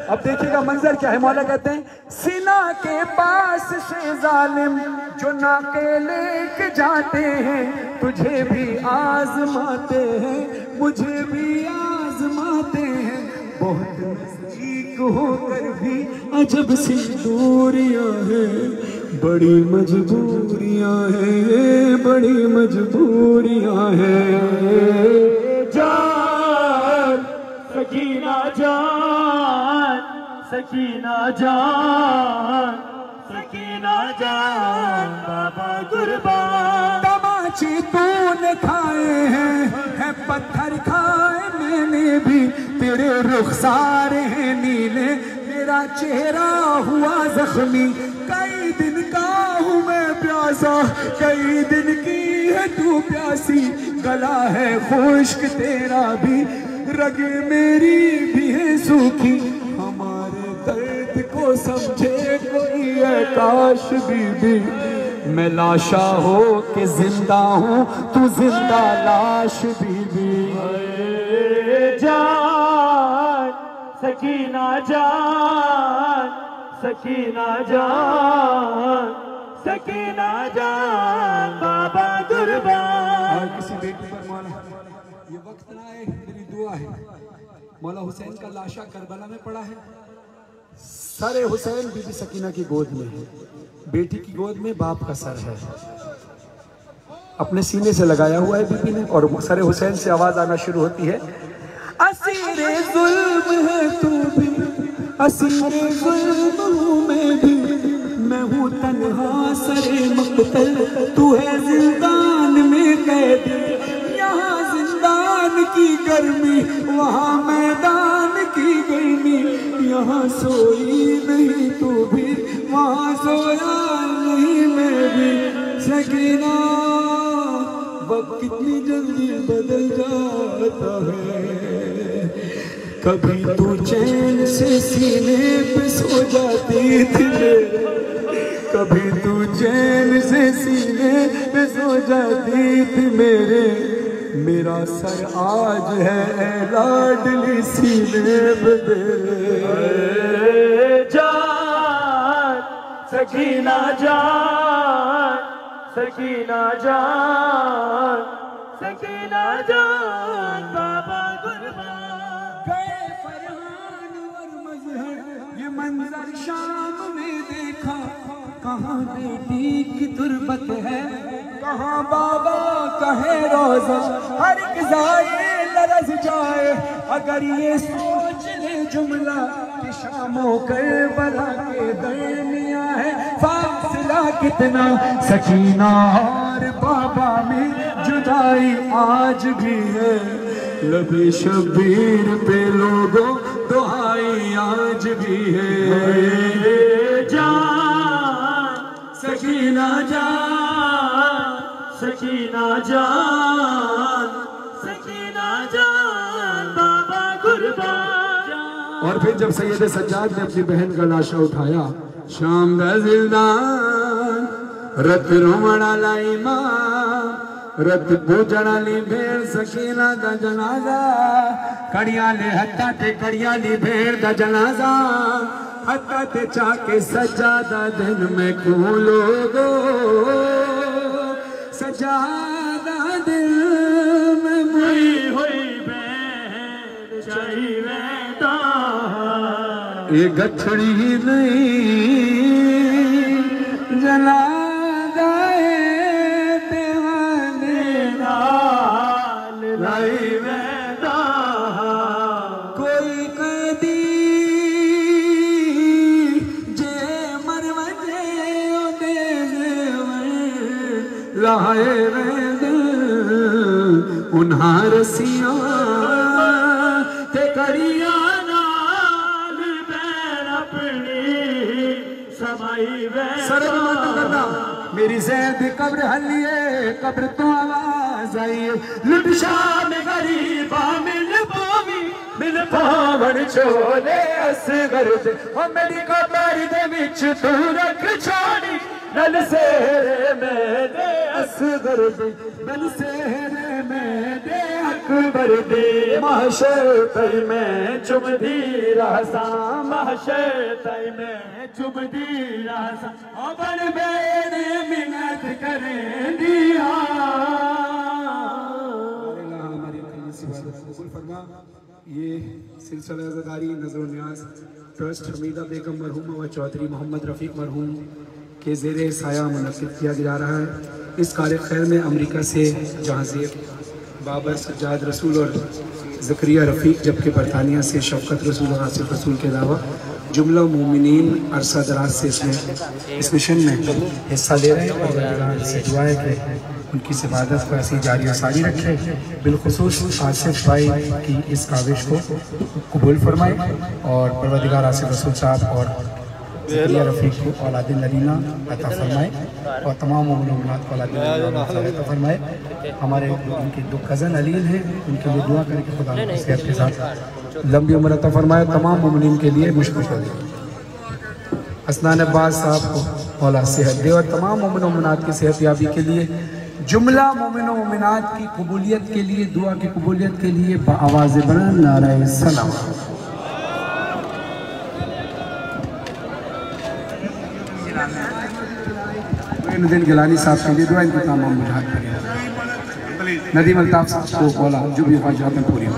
अब देखिएगा मंजर क्या है, मौला कहते हैं सीना के पास से जालिम जो नाके लेके जाते हैं, तुझे भी आजमाते हैं, मुझे भी आजमाते हैं। बहुत नजदीक होकर भी अजब सी दूरियां हैं, बड़ी मजबूरियां हैं, बड़ी मजबूरियां हैं। जान सकीना जान, सकीना जान, सकीना जान, बाबा कुर्बान। तमाचे तूने खाए हैं, है पत्थर खाए मैंने भी, तेरे रुखसार हैं नीले, मेरा चेहरा हुआ जख्मी। कई दिन का हूँ मैं प्यासा, कई दिन की है तू प्यासी, गला है खुश्क तेरा भी, रगे मेरी भी है सूखी। हमारे दर्द को समझे कोई है काश बीबी, मैं लाशा हो के जिंदा हूँ, तू जिंदा लाश बीबी। जान सकीना जान, सकीना जान, सकीना जान, बाबा कुर्बान। किसी बेटी पर मौला ये वक्त ना आए, मेरी दुआ है। मौला हुसैन का लाशा करबला में पड़ा है, सर हुसैन बीबी सकीना की गोद में है, बेटी की गोद में बाप का सर है, अपने सीने से लगाया हुआ है बीबी ने, और सर हुसैन से आवाज आना शुरू होती है, असीरे जुल्म है तू भी, असीरे जुल्म हूँ मैं भी, मैं हूँ तन्हा सरे मकतल, तू है जिंदान में कैदी। यहाँ जिंदान की गर्मी, वहाँ मैदान की गर्मी, यहाँ सोई नहीं तू भी, वहाँ सोया नहीं मैं भी। सकीना वक्त कितनी जल्दी बदल जाता है, कभी तू चैन से सीने पे सो जाती थी, कभी तू चैन से सीने पे सो जाती थी मेरे, मेरा सर आज है लाडली सीने पे तेरे। जान सकीना जान, सकीना जान, सकीना जान, बाबा कुर्बान। गए फरहान और मजहर, ये मंजर शाम में देखा, कहाँ बेटी की तुरबत है, कहाँ बाबा कहे रोजा, हर एक जाए लरज जाए अगर ये सोच ले जुमला कि शामों करबला के दरमिया है फासला कितना। सकीना और बाबा में जुदाई आज भी है, लबे शबीर पे लोगों दुआई आज भी है। जान सकीना जान, सकीना जान, सकीना जान, बाबा कुर्बान। और फिर जब सैयद सज्जाद ने अपनी बहन का लाशा उठाया शाम दा जिलदान रत रोवण वाला इमाम रत पूजण वाली भेड़ सकीना दा जनाजा कड़ियां ले हत्था ते कड़ियां ली भेड़ दा जनाजा हत्था ते चाके सजादा दिन में को लोगो सजादा दिल में हुई हुई बैन चाहिए ये गठड़ी नहीं जला गए दीवाने नाल लाई वेदा कोई कदी जे मरवजे ओदे लाए वेद उन्हां रसियां ते कड़ियां सरद मत करना मेरी ज़ैद कब्र हलिए कब्र तो आवाज आई लुट शाम गरीबा मिल पावन छोले असगर दे ओ मेरी कब्र दे विच तू रख छोड़ी नल सेरे मेरे असगर दे नल सेरे मेरे अकबर दे महशर तई में चुमदी रहसा महशर तई में चुभदी रासा ओ बड़ बेरे मिन्नत करें दिया ये सिलसिला ज़दारी नज़र न्याज ट्रस्ट हमीदा बेगम मरहूम व चौधरी मोहम्मद रफ़ीक मरहूम के ज़ेरे साया मुनक़िद किया जा रहा है। इस कार खैर में अमेरिका से जहाज़ेब बाबर सज्जाद रसूल और ज़करिया रफ़ीक जबकि बरतानिया से शफ़क़त रसूल और आसिफ रसूल के अलावा जुमला मोमिनीन अरसा दराज से इस मिशन में हिस्सा ले रहे हैं और से दुआ है कि उनकी इबादत को ऐसी जारी और सारी रखे। बिलखुसूस आसिफ भाई की इस काविश को कबूल फरमाए और परवरदिगार आसिफ रसूल साहब और ज़करिया रफ़ीक को औलाद नरीना अता फरमाए और तमाम मोमिनात को औलाद नरीना अता फरमाए। हमारे उनके दो कज़न अलील हैं, उनके लिए दुआ करके खुदा उनकी सेहत के साथ लंबी उम्र अता फरमाए। तमाम मोमिनीन के लिए मुश्किल कर दे हसनान अब्बास साहब को औला सेहत दे और तमाम मोमिन मोमिनात की सेहत याबी के लिए जुमला मोमिन मोमिनात की कबूलियत के लिए दुआ की कबूलियत के लिए आवाज़ बुलंद नारे सलाम। दिन गिलानी साहब के लिए दुआ इनके तमाम मुजाहिद नदीम अल्ताफ साहब को बोला जो भी ख्वाहिशात पूरी हो।